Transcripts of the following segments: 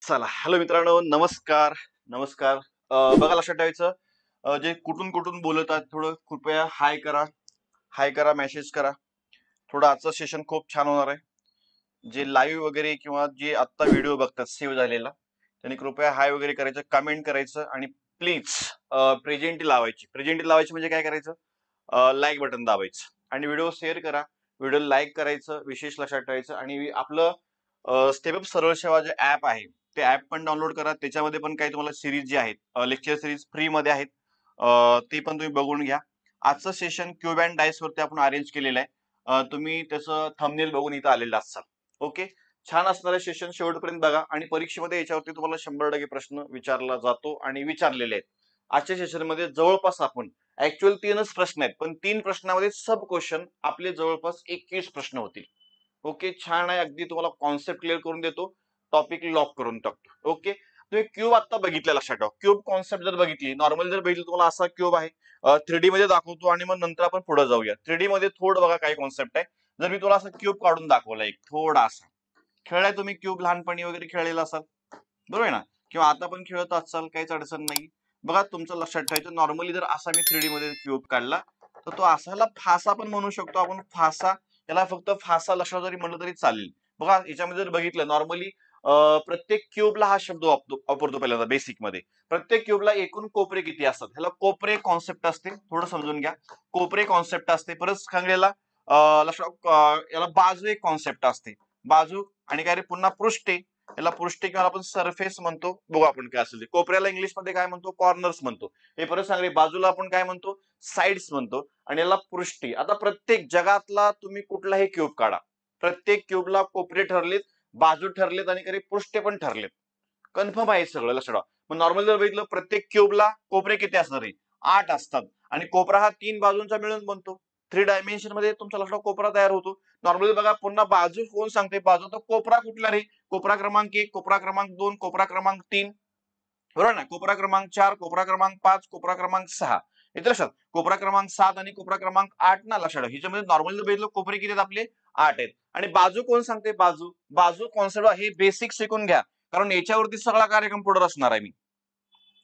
चला, हॅलो मित्रांनो, नमस्कार. नमस्कार. बघा, लक्षात ठेवायचं, जे कुठून कुठून बोलत आहात थोडं कृपया हाय करा, मेसेज करा. थोडं आजचं सेशन खूप छान होणार आहे. जे लाईव्ह वगैरे किंवा जे आत्ता व्हिडिओ बघतात सेव्ह झालेला, त्यांनी कृपया हाय वगैरे करायचं, कमेंट करायचं आणि प्लीज प्रेझेंटी लावायची म्हणजे काय करायचं, लाईक बटन दाबायचं आणि व्हिडिओ शेअर करा. व्हिडिओ लाईक करायचं, विशेष लक्षात ठेवायचं. आणि आपलं स्टेप अप सरळ सेवा जे ऍप आहे ते ऍप पण डाउनलोड करा. त्याच्यामध्ये पण काही तुम्हाला सिरीज जे आहेत, लेक्चर सिरीज फ्री मध्ये आहेत, ते पण तुम्ही बघून घ्या. आजचं सेशन क्यूब अँड डायस वरती आपण अरेंज केलेलं आहे. तुम्ही त्याचं थंबनेल बघून इथं आलेलं असाल. ओके, छान असणारं सेशन, शेवटपर्यंत बघा. आणि परीक्षेमध्ये याच्यावरती तुम्हाला 100% प्रश्न विचारला जातो आणि विचारलेले आहेत. आजच्या सेशनमध्ये जवळपास आपण ऍक्च्युअल 3च प्रश्न आहेत, पण 3 प्रश्नामध्ये सब क्वेश्चन आपले जवळपास 21 प्रश्न होतील. ओके, छान आहे. अगदी तुम्हाला कॉन्सेप्ट क्लिअर करून देतो, टॉपिक लॉक करून टाकतो. ओके, तुम्ही क्यूब आता बघितलं, लक्षात ठेवा. क्यूब कॉन्सेप्ट जर बघितली, नॉर्मल जर बघितलं, तुम्हाला असा क्यूब आहे. 3D मध्ये दाखवतो आणि मग नंतर आपण पुढे जाऊया. 3D मध्ये थोडं बघा काय कॉन्सेप्ट आहे. जर मी तुला असं क्यूब काढून दाखवला, एक थोडासा खेळलाय तुम्ही क्यूब, लहानपणी वगैरे खेळलेला असाल, बरोबर आहे ना? किंवा आता पण खेळत असाल, काहीच अडचण नाही. बघा, तुमचं लक्षात ठेवायचं, नॉर्मली जर असा मी 3D मध्ये क्यूब काढला, तर तो असाला फासा पण म्हणू शकतो आपण. फासा, याला फक्त फासा लक्षात जरी म्हणलं तरी चालेल. बघा, याच्यामध्ये जर बघितलं, नॉर्मली प्रत्येक क्यूबला हा शब्द वापरतो पहिल्यांदा बेसिक मध्ये. प्रत्येक क्यूबला एकूण कोपरे किती असतात, ह्याला कोपरे कॉन्सेप्ट असते. थोडं समजून घ्या, कोपरे कॉन्सेप्ट असते. परत सांगलेला लक्षात, याला बाजू एक कॉन्सेप्ट असते. बाजू आणि काय रे, पुन्हा पृष्ठे. याला पृष्ठे किंवा आपण सरफेस म्हणतो. बघू आपण काय असेल. कोपऱ्याला इंग्लिश मध्ये काय म्हणतो, कॉर्नर्स म्हणतो. हे परत सांगले, बाजूला आपण काय म्हणतो, साइड्स म्हणतो. आणि याला पृष्ठी. आता प्रत्येक जगातला तुम्ही कुठलाही क्यूब काढा, प्रत्येक क्यूबला कोपरे ठरलेत, बाजू ठरलेत आणि काही पृष्ठे पण ठरलेत. कन्फर्म आहे सगळं, लक्षात ठेवा. मग नॉर्मल जर बघितलं, प्रत्येक क्यूबला कोपरे किती असणार आहे, 8 असतात. आणि कोपरा हा 3 बाजूंचा मिळून बनतो. 3 डायमेन्शन मध्ये तुमचा लक्षात कोपरा तयार होतो. नॉर्मली बघा, पुन्हा बाजू कोण सांगते, बाजू तर कोपरा कुठला रे, कोपरा क्रमांक 1, कोपरा क्रमांक 2, कोपरा क्रमांक 3, बरोबर ना? कोपरा क्रमांक 4, कोपरा क्रमांक 5, कोपरा क्रमांक 6. येते लक्षात. कोपरा क्रमांक 7 आणि कोपरा क्रमांक 8 ना, लक्षात ठेवा. ह्याच्यामध्ये नॉर्मल बघितलं, कोपरे किती आहेत आपले, 8 आहेत. आणि बाजू कोण सांगते, बाजू कॉन्सेप्ट हे बेसिक शिकून घ्या, कारण याच्यावरती सगळा कार्यक्रम पुढे असणार आहे. मी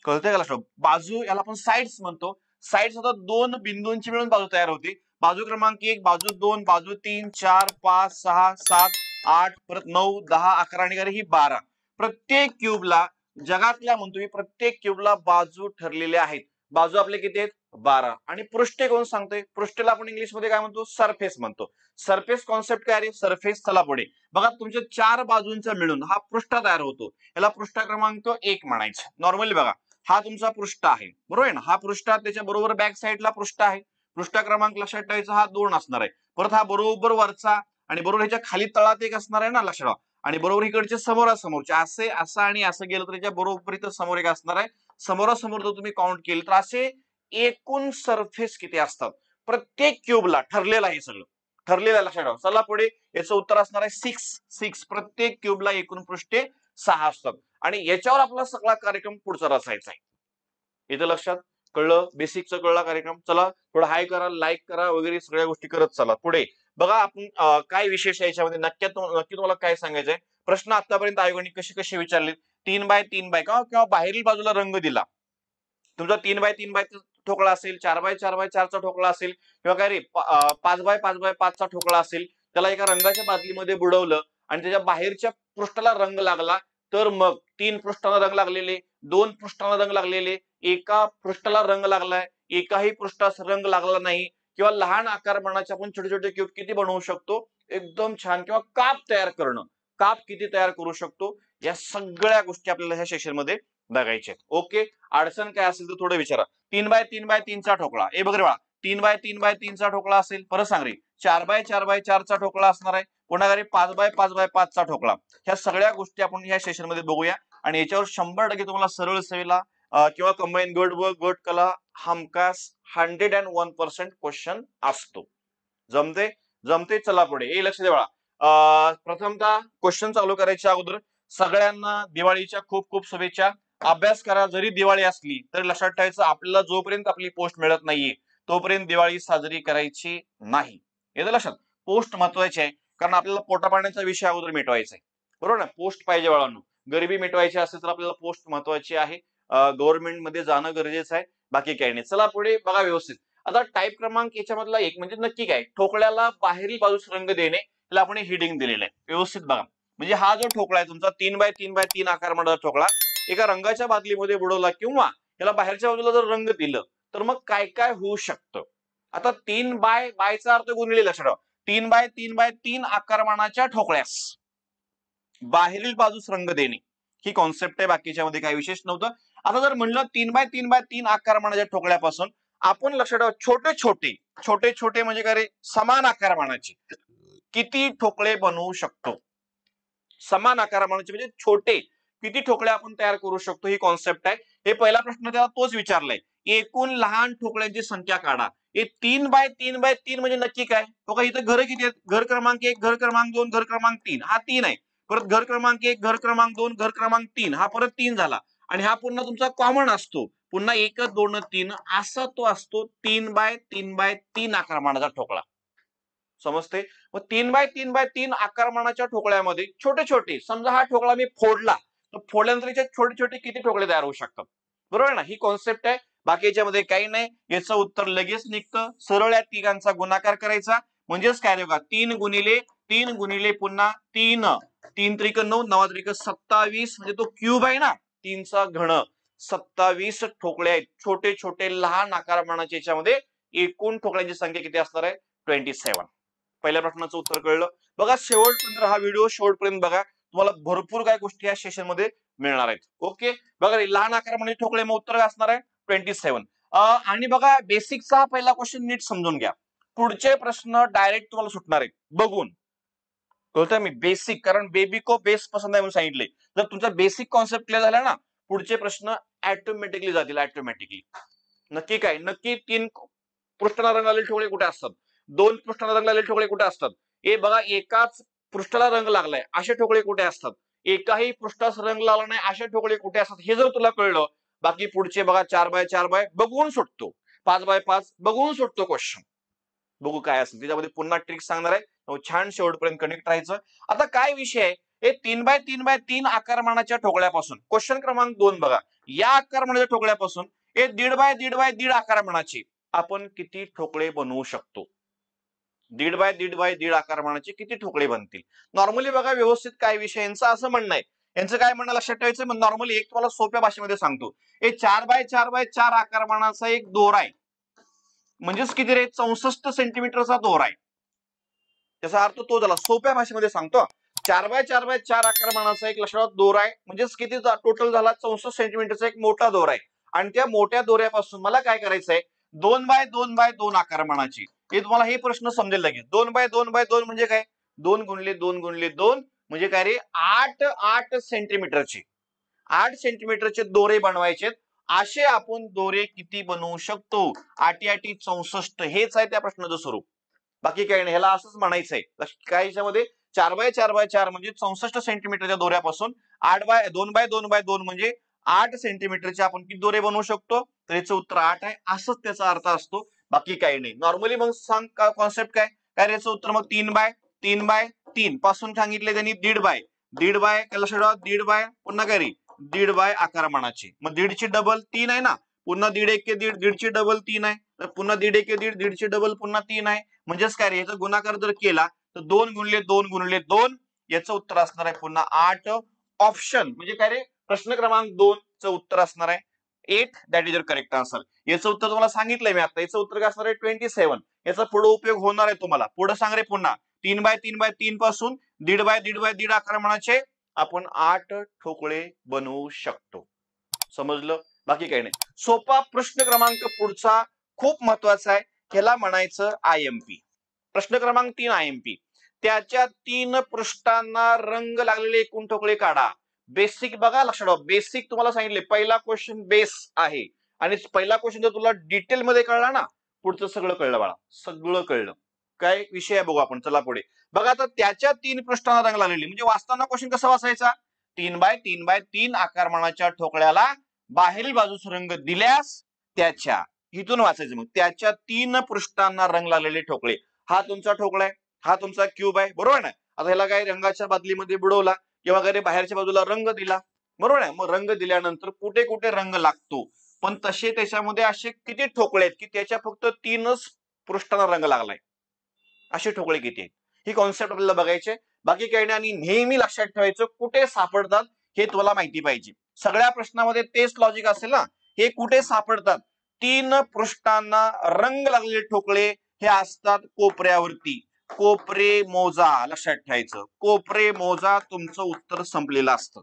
कळतंय का लक्षात? बाजू याला आपण साइड्स म्हणतो. साइड्स होतात 2 बिंदूंची मिळून बाजू तयार होते. बाजू क्रमांक 1, बाजू 2, बाजू 3, 4, 5, 6, 7, 8, परत 9, 10, 11 आणि ही 12. प्रत्येक क्यूबला, जगातल्या म्हणतो मी, प्रत्येक क्यूबला बाजू ठरलेल्या आहेत. बाजू आपले किती आहेत, 12. आणि पृष्ठे कोण सांगतोय, पृष्ठेला आपण इंग्लिश मध्ये काय म्हणतो, सरफेस म्हणतो. सरफेस कॉन्सेप्ट काय रे, सरफेस. चला पुढे बघा, तुमच्या 4 बाजूंचा मिळून हा पृष्ठ तयार होतो. याला पृष्ठ क्रमांक 1 म्हणायचं. नॉर्मली बघा, हा तुमचा पृष्ठ आहे, बरोबर आहे ना? हा पृष्ठ, त्याच्या बरोबर बॅक साईडला पृष्ठ आहे. पृष्ठ क्रमांक लक्षात ठेवायचा, हा 2 असणार आहे. परत हा बरोबर वरचा आणि बरोबर ह्याच्या खाली तळात एक असणार आहे ना, लक्षात ठेवा. आणि बरोबर इकडचे समोरासमोरचे असे, असं आणि असं गेलं तर त्याच्या बरोबर इथं समोर एक असणार आहे. समोरासमोर जर तुम्ही काउंट केलं तर असे एकूण सरफेस किती असतात प्रत्येक क्यूबला, ठरलेलं आहे सगळं, ठरलेलं आहे. लक्षात ठेवा. चला पुढे, याचं उत्तर असणार आहे 6. प्रत्येक क्यूबला एकूण पृष्ठे 6 असतात. आणि याच्यावर आपला सगळा कार्यक्रम पुढचा रचायचा आहे. इथं लक्षात कळलं, बेसिकचा कळला कार्यक्रम. चला, थोडं हाय करा, लाईक करा वगैरे, सगळ्या गोष्टी करत चला पुढे. बघा, आपण काय विशेष आहे याच्यामध्ये, नक्की तुम्हाला काय सांगायचंय. प्रश्न आतापर्यंत आयोगाने कसे कसे विचारले, 3x3 किंवा बाहेरील बाजूला रंग दिला. तुमचा 3x3 ठोकळा असेल, 4x4 ठोकळा असेल, किंवा काय रे 5x5 ठोकळा असेल, त्याला एका रंगाच्या बादलीमध्ये बुडवलं आणि त्याच्या बाहेरच्या पृष्ठाला रंग लागला, तर मग 3 पृष्ठाला रंग लागलेले, 2 पृष्ठाला रंग लागलेले, एका पृष्ठाला रंग लागलाय, एकाही पृष्ठास रंग लागला नाही, किंवा लहान आकारमानाचे आपण छोटे छोटे क्यूब किती बनवू शकतो, एकदम छान. किंवा काप तयार करणं, काप किती तयार करू शकतो, या सगळ्या गोष्टी आपल्याला ह्या सेशन मध्ये बघायच्या. ओके, अडचण काय असेल तर थोडं विचारा. 3x3 ठोकळा, हे बघ रे बाळा, 3x3 ठोकळा असेल, परत सांग रे, 4x4 ठोकळा असणार आहे, पुन्हा घरी 5x5 ठोकळा. ह्या सगळ्या गोष्टी आपण ह्या सेशन मध्ये बघूया. आणि याच्यावर 100% तुम्हाला सरळ सेवेला किंवा कंबाईन गट व गट कला हमखास 101% क्वेश्चन असतो. जमते जमते. चला पुढे, हे लक्ष द्या. प्रथमतः क्वेश्चन चालू करायच्या अगोदर सगळ्यांना दिवाळीच्या खूप खूप शुभेच्छा. अभ्यास करा, जरी दिवाळी असली तरी लक्षात ठेवायचं, आपल्याला जोपर्यंत आपली पोस्ट मिळत नाहीये तोपर्यंत दिवाळी साजरी करायची नाही. येतं लक्षात. पोस्ट महत्वाची आहे, कारण आपल्याला पोटापाण्याचा विषय अगोदर मिटवायचा आहे, बरोबर ना? पोस्ट पाहिजे बाळांनो. गरिबी मिटवायची असेल तर आपल्याला पोस्ट महत्वाची आहे, गव्हर्नमेंट मध्ये जाणं गरजेचं आहे, बाकी काही नाही. चला पुढे बघा व्यवस्थित. आता टाईप क्रमांक याच्यामधला एक म्हणजे नक्की काय, ठोकळ्याला बाहेरील बाजूस रंग देणे, याला आपण हिडिंग दिलेलं आहे. व्यवस्थित बघा, म्हणजे हा जो ठोकळा आहे तुमचा 3x3x3 आकार मधला ठोकळा एका रंगाच्या बादलीमध्ये बुडवला किंवा याला बाहेरच्या बाजूला जर रंग दिलं तर मग काय काय होऊ शकतं. आता 3x अर्थ गुणिले, लक्षात ठेवा, 3x3x3 आकारमानाच्या ठोकळ्यास बाहेरील बाजूस रंग देणे ही कॉन्सेप्ट आहे, बाकीच्या मध्ये काही विशेष नव्हतं. आता जर म्हणलं 3x3x3 आकारमानाच्या ठोकळ्यापासून आपण, लक्षात ठेवा, छोटे छोटे छोटे छोटे म्हणजे काय रे, समान आकारमानाचे किती ठोकळे बनवू शकतो. समान आकारमानाचे म्हणजे छोटे किती ठोकळे आपण तयार करू शकतो ही कॉन्सेप्ट आहे. हे पहिला प्रश्न त्याला तोच विचारलाय, एकूण लहान ठोकळ्यांची संख्या काढा. हे 3x3x3 म्हणजे नक्की काय, बघा इथं घर किती आहेत, घर क्रमांक 1, घर क्रमांक 2, घर क्रमांक 3, हा 3 आहे. परत घर क्रमांक 1, घर क्रमांक 2, घर क्रमांक 3, हा परत 3 झाला. आणि हा पुन्हा तुमचा कॉमन असतो, पुन्हा 1 2 3 असा तो असतो 3x3x3 आकारमानाचा ठोकळा. समजते. मग 3x3x3 आकारमानाच्या ठोकळ्यामध्ये छोटे छोटे, समजा हा ठोकळा मी फोडला तर फोडल्यानंतर छोटे छोटे किती ठोकळे तयार होऊ शकतात, बरोबर ना, ही कॉन्सेप्ट आहे. बाकी याच्यामध्ये काही नाही, याचं उत्तर लगेच निघतं. सरळ या तिघांचा गुणाकार करायचा म्हणजेच काय बघा, 3 गुणिले पुन्हा 3, 3 त्रिक 9, 9 त्रिक 27, म्हणजे तो क्यूब आहे ना, 3चा घन, 27 ठोकळे आहेत छोटे छोटे लहान आकारमानाचे. याच्यामध्ये एकूण ठोकळ्यांची संख्या किती असणार आहे, 27. पहिल्या प्रश्नाचं उत्तर कळलं. बघा शेवटपर्यंत हा व्हिडिओ शेवटपर्यंत बघा, तुम्हाला भरपूर काही गोष्टी या सेशन मध्ये मिळणार आहेत. ओके, बघा लहान आकारमानाचे ठोकळे, मग उत्तर असणार आहे 27. आणि बघा बेसिकचा हा पहिला क्वेश्चन नीट समजून घ्या. पुढचे प्रश्न डायरेक्ट तुम्हाला सुटणार आहेत बघून, कळतंय मी, बेसिक, कारण बेबी को बेस पसंत आहे म्हणून सांगितले. जर तुमचा बेसिक कॉन्सेप्ट क्लिअर झाला ना, पुढचे प्रश्न ऑटोमॅटिकली जातील, ऑटोमॅटिकली. नक्की काय, नक्की 3 पृष्ठाला रंग आलेले ठोकळे कुठे असतात, 2 पृष्ठाला रंग आलेले ठोकळे कुठे असतात, हे बघा एकाच पृष्ठाला रंग लागलाय असे ठोकळे कुठे असतात, एकाही पृष्ठास रंग लागला नाही असे ठोकळे कुठे असतात, हे जर तुला कळलं, बाकी पुढचे बघा 4x4 बघून सुटतो, 5x5 बघून सुटतो क्वेश्चन. बघू काय असेल त्याच्यामध्ये, पुन्हा ट्रिक सांगणार आहे, छान शेवटपर्यंत कनेक्ट राहायचं. आता काय विषय आहे, हे 3x3x3 आकारमानाच्या ठोकळ्यापासून क्वेश्चन क्रमांक 2 बघा, या आकारमानाच्या ठोकळ्यापासून हे 1.5x1.5x1 आकारमानाचे आपण किती ठोकळे बनवू शकतो. 1.5x1.5x1 आकारमानाचे किती ठोकळे बनतील. नॉर्मली बघा व्यवस्थित काय विषय, यांचं असं म्हणणं आहे, यांचं काय म्हणणं लक्षात ठेवायचं. नॉर्मली एक तुम्हाला सोप्या भाषेमध्ये सांगतो, हे 4x4x4 आकारमानाचा एक दोरा आहे, म्हणजेच किती रे, 64 सेंटीमीटरचा दोरा आहे. त्याचा अर्थ तो झाला, सोप्या भाषेमध्ये सांगतो, 4x4x4 आकारमानाचा एक लक्षात दोरा आहे, म्हणजेच किती टोटल झाला, 64 सेंटीमीटरचा एक मोठा दोरा आहे. आणि त्या मोठ्या दोऱ्यापासून मला काय करायचंय, 2x2x2 आकारमानाची, हे तुम्हाला हे प्रश्न समजेल लगेच. 2x2x2 म्हणजे काय, 2x2x2 म्हणजे काय रे, 8 सेंटीमीटरचे 8 सेंटीमीटरचे दोरे बनवायचे. असे आपण दोरे किती बनवू शकतो, 8 8 64, हेच आहे त्या प्रश्नाचं स्वरूप, बाकी काही नाही. ह्याला असंच म्हणायचंय काय, याच्यामध्ये 4x4x4 म्हणजे 64 सेंटीमीटरच्या दोऱ्यापासून 2x2x2 म्हणजे 8 सेंटीमीटरचे आपण किती दोरे बनवू शकतो, तर याचं उत्तर 8 आहे, असंच त्याचा अर्थ असतो, बाकी काही नाही. नॉर्मली मग सांग कॉन्सेप्ट काय काय, याचं उत्तर मग 3x3x3 पासून सांगितले त्यांनी 1.5x लक्षात ठेवा, 1.5 पुन्हा काय रे, 1.5 आकारमानाची, मग 1.5 ची डबल 3 आहे ना, पुन्हा 1.5 1 1.5 ची डबल 3 आहे, तर पुन्हा 1.5 1 1.5 ची डबल पुन्हा 3 आहे, म्हणजेच काय रे, याचा गुणाकार जर केला तर 2x2x2 याचं उत्तर असणार आहे पुन्हा 8. ऑप्शन म्हणजे काय रे, प्रश्न क्रमांक 2 चं उत्तर असणार आहे 8, that is your correct answer. याचं उत्तर तुम्हाला सांगितलंय मी आता, याचं उत्तर काय असणार आहे 27. याचा पुढे उपयोग होणार आहे तुम्हाला, पुढे सांग रे पुन्हा, 3x3x3 पासून 1.5x1.5x1 आकारमानाचे आपण 8 ठोकळे बनवू शकतो. समजलं, बाकी काही नाही. सोपा प्रश्न क्रमांक पुढचा खूप महत्वाचा आहे, ह्याला म्हणायचं IMP. प्रश्न क्रमांक 3 IMP, त्याच्या 3 पृष्ठांना रंग लागलेले एकूण ठोकळे काढा. बेसिक बघा, लक्षात ठेवा, बेसिक तुम्हाला सांगितले, पहिला क्वेश्चन बेस आहे, आणि पहिला क्वेश्चन जर तुला डिटेल मध्ये कळला ना, पुढचं सगळं कळलं बाळा, सगळं कळलं. काय विषय आहे बघू आपण, चला पुढे बघा. आता त्याच्या 3 पृष्ठांना रंग लागलेली म्हणजे वाचताना क्वेश्चन कसा वाचायचा, 3x3x3 आकारमानाच्या ठोकळ्याला बाहेरील बाजूस रंग दिल्यास त्याच्या, इथून वाचायचं, मग त्याच्या 3 पृष्ठांना रंग लागलेले ठोकळे. हा तुमचा ठोकळा आहे, हा तुमचा क्यूब आहे, बरोबर ना. आता ह्याला काय रंगाच्या बादलीमध्ये बुडवला, किंवा वगैरे बाहेरच्या बाजूला रंग दिला, बरोबर आहे. मग रंग दिल्यानंतर कुठे कुठे रंग लागतो, पण तसे त्याच्यामध्ये असे किती ठोकळे आहेत की त्याच्या फक्त 3च पृष्ठांना रंग लागलाय, असे ठोकळे किती आहेत, ही कॉन्सेप्ट आपल्याला बघायचे. बाकी काही नाही. आणि नेहमी लक्षात ठेवायचं कुठे सापडतात हे तुला माहिती पाहिजे. सगळ्या प्रश्नामध्ये तेच लॉजिक असेल ना, हे कुठे सापडतात, 3 पृष्ठांना रंग लागलेले ठोकळे हे असतात कोपऱ्यावरती. कोपरे मोजा, लक्षात ठेवायचं, कोपरे मोजा, तुमचं उत्तर संपलेलं असतं.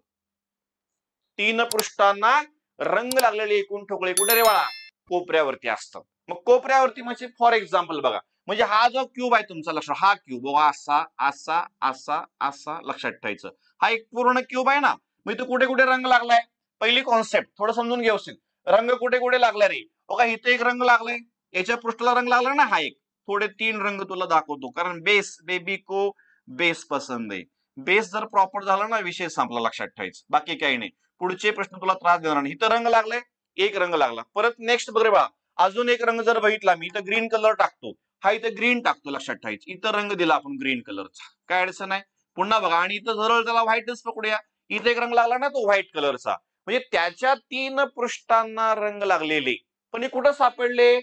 3 पृष्ठांना रंग लागलेले एकूण ठोकळे कुठे रे बाळा, कोपऱ्यावरती असतात. मग कोपऱ्यावरती म्हणजे फॉर एक्झाम्पल बघा, म्हणजे हा जो क्यूब आहे तुमचा, लक्षात, हा क्यूब असा असा असा असा लक्षात ठेवायचं, हा एक पूर्ण क्यूब आहे ना. मग तो कुठे कुठे रंग लागलाय, पहिली कॉन्सेप्ट थोडं समजून घेऊन, रंग कुठे कुठे लागलाय रे. बघा इथे एक रंग लागलाय, याच्या पृष्ठाला रंग लागला ना, हा एक. थोडे 3 रंग तुला दाखवतो, कारण बेस, बेबी को बेस पसंद आहे. बेस जर प्रॉपर झाला ना, विषय संपला, लक्षात ठेवायचं, बाकी काही नाही. पुढचे प्रश्न तुला त्रास देणार नाही. इथं रंग लागलाय, एक रंग लागला, परत नेक्स्ट बघ रे बाळा, अजून एक रंग जर बघितला मी, इथं ग्रीन कलर टाकतो, हा इथं ग्रीन टाकतो, लक्षात ठेवायचं, इथं रंग दिला आपण ग्रीन कलरचा, काय अडचण आहे. पुन्हा बघा, आणि इथं सरळ त्याला व्हाईटच पकडूया, इथे एक रंग लागला ना तो व्हाईट कलरचा, म्हणजे त्याच्या 3 पृष्ठांना रंग लागलेले, पण हे कुठं सापडले,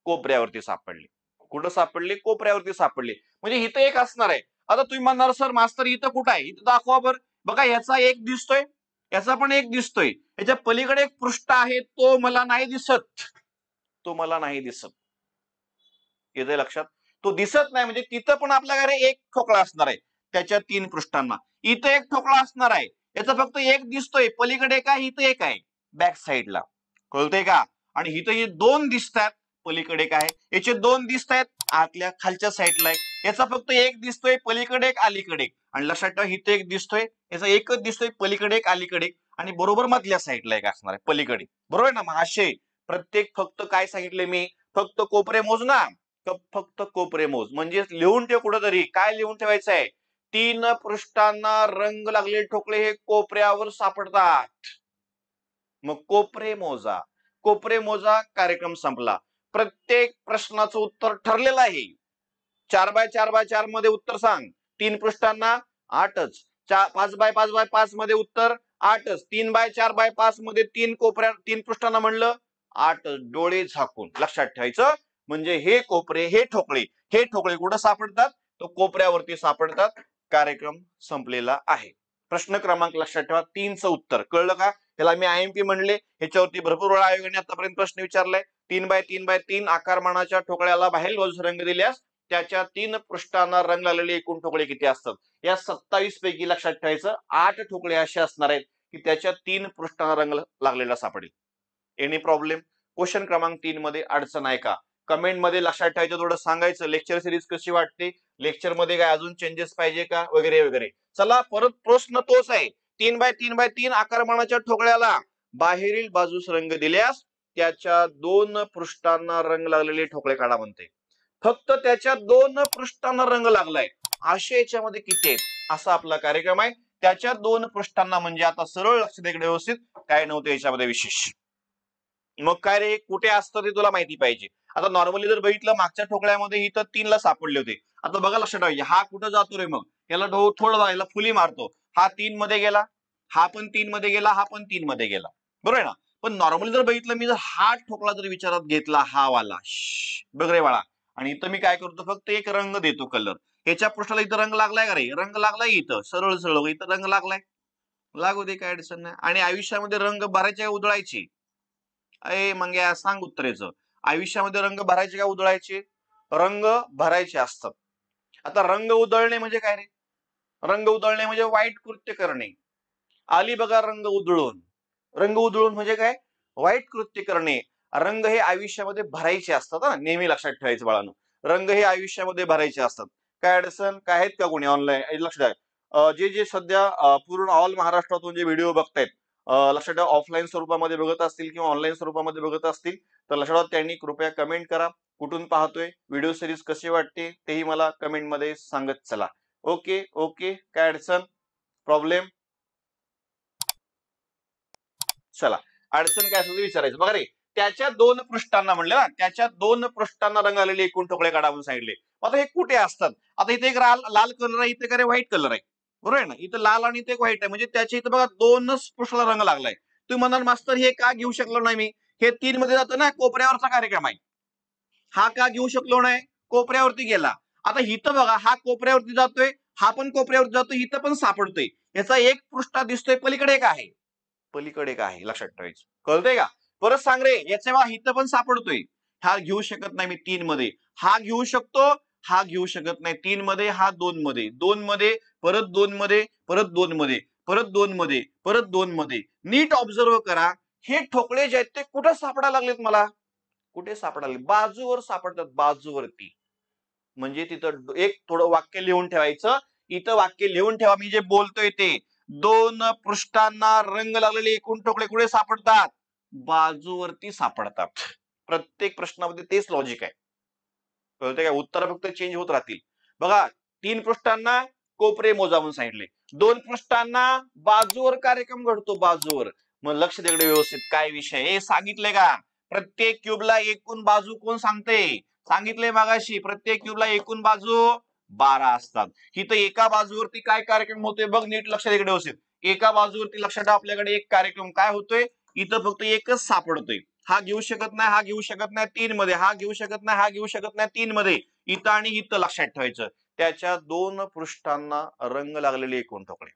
कोपऱ्यावरती सापडले. कुठं सापडले, कोपऱ्यावरती सापडले. म्हणजे इथं एक असणार आहे. आता तुम्ही म्हणणार सर मास्तर इथं कुठं आहे, इथं दाखवा बरं. बघा याचा एक दिसतोय, याचा पण एक दिसतोय, याच्या पलीकडे एक पृष्ठ आहे, तो मला नाही दिसत, तो मला नाही दिसत, येते लक्षात. तो दिसत नाही म्हणजे तिथं पण आपल्याकडे एक ठोकळा असणार आहे त्याच्या 3 पृष्ठांना. इथं एक ठोकळा असणार आहे, याचा फक्त एक दिसतोय, पलीकडे काय, इथं एक आहे बॅक साईडला, कळतंय का. आणि इथं हे 2 दिसतात, पलीकडे काय, याचे 2 दिसत आहेत आतल्या खालच्या साईडला आहे, याचा फक्त एक दिसतोय, पलीकडे एक अलीकडे एक. आणि लक्षात ठेवा, इथे एक दिसतोय, याचा एकच दिसतोय, पलीकडे एक अलीकडे एक, आणि बरोबर मधल्या साईडला एक असणार आहे पलीकडे, बरोबर ना. मग असे प्रत्येक, फक्त काय सांगितले मी, फक्त कोपरे मोज ना, फक्त कोपरे मोज, म्हणजे लिहून ठेव कुठंतरी, काय लिहून ठेवायचं आहे, 3 पृष्ठांना रंग लागलेले ठोकळे हे कोपऱ्यावर सापडतात. मग कोपरे मोजा, कोपरे मोजा, कार्यक्रम संपला. प्रत्येक प्रश्नाचं उत्तर ठरलेलं आहे. 4x4x4 मध्ये उत्तर सांग, 3 पृष्ठांना 8च, 5x5x5 मध्ये उत्तर 8च, 3x4x5 मध्ये 3 कोपऱ्या 3 पृष्ठांना म्हणलं 8च, डोळे झाकून, लक्षात ठेवायचं. म्हणजे हे कोपरे, हे ठोकळे कुठं सापडतात, तो कोपऱ्यावरती सापडतात. कार्यक्रम संपलेला आहे. प्रश्न क्रमांक लक्षात ठेवा, 3चं उत्तर कळलं का. त्याला मी IMP म्हणले, ह्याच्यावरती भरपूर वेळा आयोगाने आतापर्यंत प्रश्न विचारलाय. 3x3x3 आकारमानाच्या ठोकळ्याला बाहेर बाजूस रंग दिल्यास त्याच्या 3 पृष्ठांना रंग लागलेले एकूण ठोकळे किती असतात. या 27 पैकी लक्षात ठेवायचं 8 ठोकळे असे असणार आहेत की त्याच्या 3 पृष्ठांना रंग लागलेला सापडेल. Any problem. क्वेश्चन क्रमांक 3 मध्ये अडचण आहे का, कमेंट मध्ये लक्षात ठेवायचं, थोडं सांगायचं लेक्चर सिरीज कशी वाटते, लेक्चर मध्ये काय अजून चेंजेस पाहिजे का, वगैरे वगैरे. चला, परत प्रश्न तोच आहे, 3x3x3 आकारमानाच्या ठोकळ्याला बाहेरील बाजूस रंग दिल्यास त्याच्या 2 पृष्ठांना रंग लागलेले ठोकळे काढा म्हणते. फक्त त्याच्या 2 पृष्ठांना रंग लागलाय, असे याच्यामध्ये किती आहेत, असा आपला कार्यक्रम आहे. त्याच्या 2 पृष्ठांना म्हणजे आता सरळ लक्ष द्या इकडे व्यवस्थित, काय नव्हतं याच्यामध्ये विशेष. मग काय रे, कुठे असतं ते तुला माहिती पाहिजे. आता नॉर्मली जर बघितलं मागच्या ठोकळ्यामध्ये इथं 3 ला सापडले होते, आता बघा लक्षात ठेवायचे, हा कुठं जातो रे, मग याला थोडं याला फुली मारतो, हा 3 मध्ये गेला, हा पण 3 मध्ये गेला, हा पण 3 मध्ये गेला, बरोबर आहे ना. पण नॉर्मली जर बघितलं मी, जर हा ठोकळा जर विचारात घेतला, हा वाला, बघ रे बाळा, आणि इथं मी काय करतो, फक्त एक रंग देतो कलर, याच्या पृष्ठाला इथं रंग लागलाय का रे, रंग लागलाय, इथं सरळ सरळ इथं रंग लागलाय, लागू दे, काय अडचण नाही. आणि आयुष्यामध्ये रंग भरायचे का उधळायचे, अरे मग या सांग उत्तरेचं, आयुष्यामध्ये रंग भरायचे का उधळायचे, रंग भरायचे असतात. आता रंग उधळणे म्हणजे काय रे, रंग उधळणे म्हणजे वाईट कृत्य करणे, आली बघा रंग उधळून, रंग उधळून म्हणजे काय, वाईट कृत्य करणे. रंग हे आयुष्यामध्ये भरायचे असतात, नेहमी लक्षात ठेवायचं बाळांनो, रंग हे आयुष्यामध्ये भरायचे असतात. काय अडचण काय आहेत का कोणी ऑनलाईन, लक्षात द्या, जे जे सध्या पूर्ण ऑल महाराष्ट्रातून जे व्हिडिओ बघतायत, लक्षात ठेवा, ऑफलाईन स्वरूपामध्ये बघत असतील किंवा ऑनलाईन स्वरूपामध्ये बघत असतील तर लक्षात ठेवा, त्यांनी कृपया कमेंट करा, कुठून पाहतोय, व्हिडिओ सिरीज कशी वाटते तेही मला कमेंट मध्ये सांगत चला. ओके ओके, काय अडचण, प्रॉब्लेम, चला, अडचण काय असेल ते विचारायचं. बघा रे, त्याच्या 2 पृष्ठांना म्हणले ना, त्याच्या 2 पृष्ठांना रंग आलेले एकूण ठोकळे काढा म्हणून सांगितले. आता हे कुठे असतात, आता इथे एक लाल कलर आहे, इथे काय व्हाईट कलर आहे, बरोबर आहे ना. इथं लाल आणि ते व्हाईट आहे म्हणजे त्याच्या इथं बघा दोनच पृष्ठाला रंग लागलाय. तुम्ही म्हणाल मास्तर हे का घेऊ शकलो नाही मी, हे 3 मध्ये जातं ना, कोपऱ्यावरचा कार्यक्रम आहे. हा का घेऊ शकलो नाही, कोपऱ्यावरती गेला. आता इथं बघा हा कोपऱ्यावरती जातोय, हा पण कोपऱ्यावरती जातोय, इथं पण सापडतोय. याचा एक पृष्ठ दिसतोय, पलीकडे एक आहे, पलीकडे एक आहे, लक्षात ठेवायचं. कळतंय का? परत सांग रे, याच्या बघा इथं पण सापडतोय. हा घेऊ शकत नाही मी 3 मध्ये, हा घेऊ शकतो, हा घेऊ शकत नाही 3 मध्ये, हा 2 मध्ये, 2 मध्ये, परत 2 मध्ये, परत 2 मध्ये, परत 2 मध्ये, परत 2 मध्ये. नीट ऑब्झर्व करा, हे ठोकळे जे आहेत ते कुठं सापडायला लागलेत मला, कुठे सापडाले, बाजूवर सापडतात, बाजूवरती. म्हणजे तिथं एक थोडं वाक्य लिहून ठेवायचं. इथं वाक्य लिहून ठेवा, मी जे बोलतोय ते, 2 पृष्ठांना रंग लागलेले एकूण ठोकळे कुठे सापडतात, बाजूवरती सापडतात. प्रत्येक प्रश्नामध्ये तेच लॉजिक आहे. कळतंय का? उत्तर फक्त चेंज होत राहतील. बघा 3 पृष्ठांना कोपरे मोजा म्हणून सांगितले, 2 पृष्ठांना बाजूवर कार्यक्रम घडतो, बाजूवर. मग लक्ष द्या व्यवस्थित, काय विषय हे सांगितलंय का, प्रत्येक क्यूबला एकूण बाजू कोण सांगते, सांगितलंय मागाशी, प्रत्येक क्यूबला एकूण बाजू 12 असतात. इथं एका बाजूवरती काय कार्यक्रम होतोय बघ, नीट लक्ष द्या व्यवस्थित. एका बाजूवरती लक्षात आपल्याकडे एक कार्यक्रम काय होतोय, इथं फक्त एकच सापडतोय. हा घेऊ शकत नाही, हा घेऊ शकत नाही 3 मध्ये, हा घेऊ शकत नाही, हा घेऊ शकत नाही 3 मध्ये, इथं आणि इथं लक्षात ठेवायचं. त्याच्या 2 पृष्ठांना रंग लागलेले एकूण ठोकळे.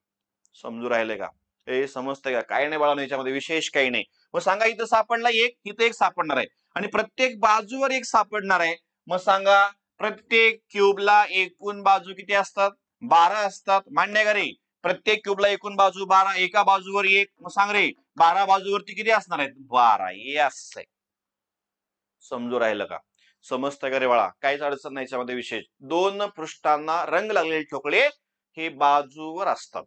समजू राहिले का? हे समजतंय का? काय नाही बाळा, याच्यामध्ये विशेष काही नाही. मग सांगा, इथं सापडला एक, इथं एक सापडणार आहे आणि प्रत्येक बाजूवर एक सापडणार आहे. मग सांगा, प्रत्येक क्यूबला एकूण बाजू किती असतात, 12 असतात. मान्य का रे? प्रत्येक क्यूबला एकूण बाजू 12, एका बाजूवर एक. मग सांग रे, 12 बाजूवरती किती असणार आहेत, 12. हे असं आहे. समजू राहिलं का? समजतं का रे बाळा? काहीच अडचण नाही याच्यामध्ये विशेष. 2 पृष्ठांना रंग लागलेले ठोकळे हे बाजूवर असतात.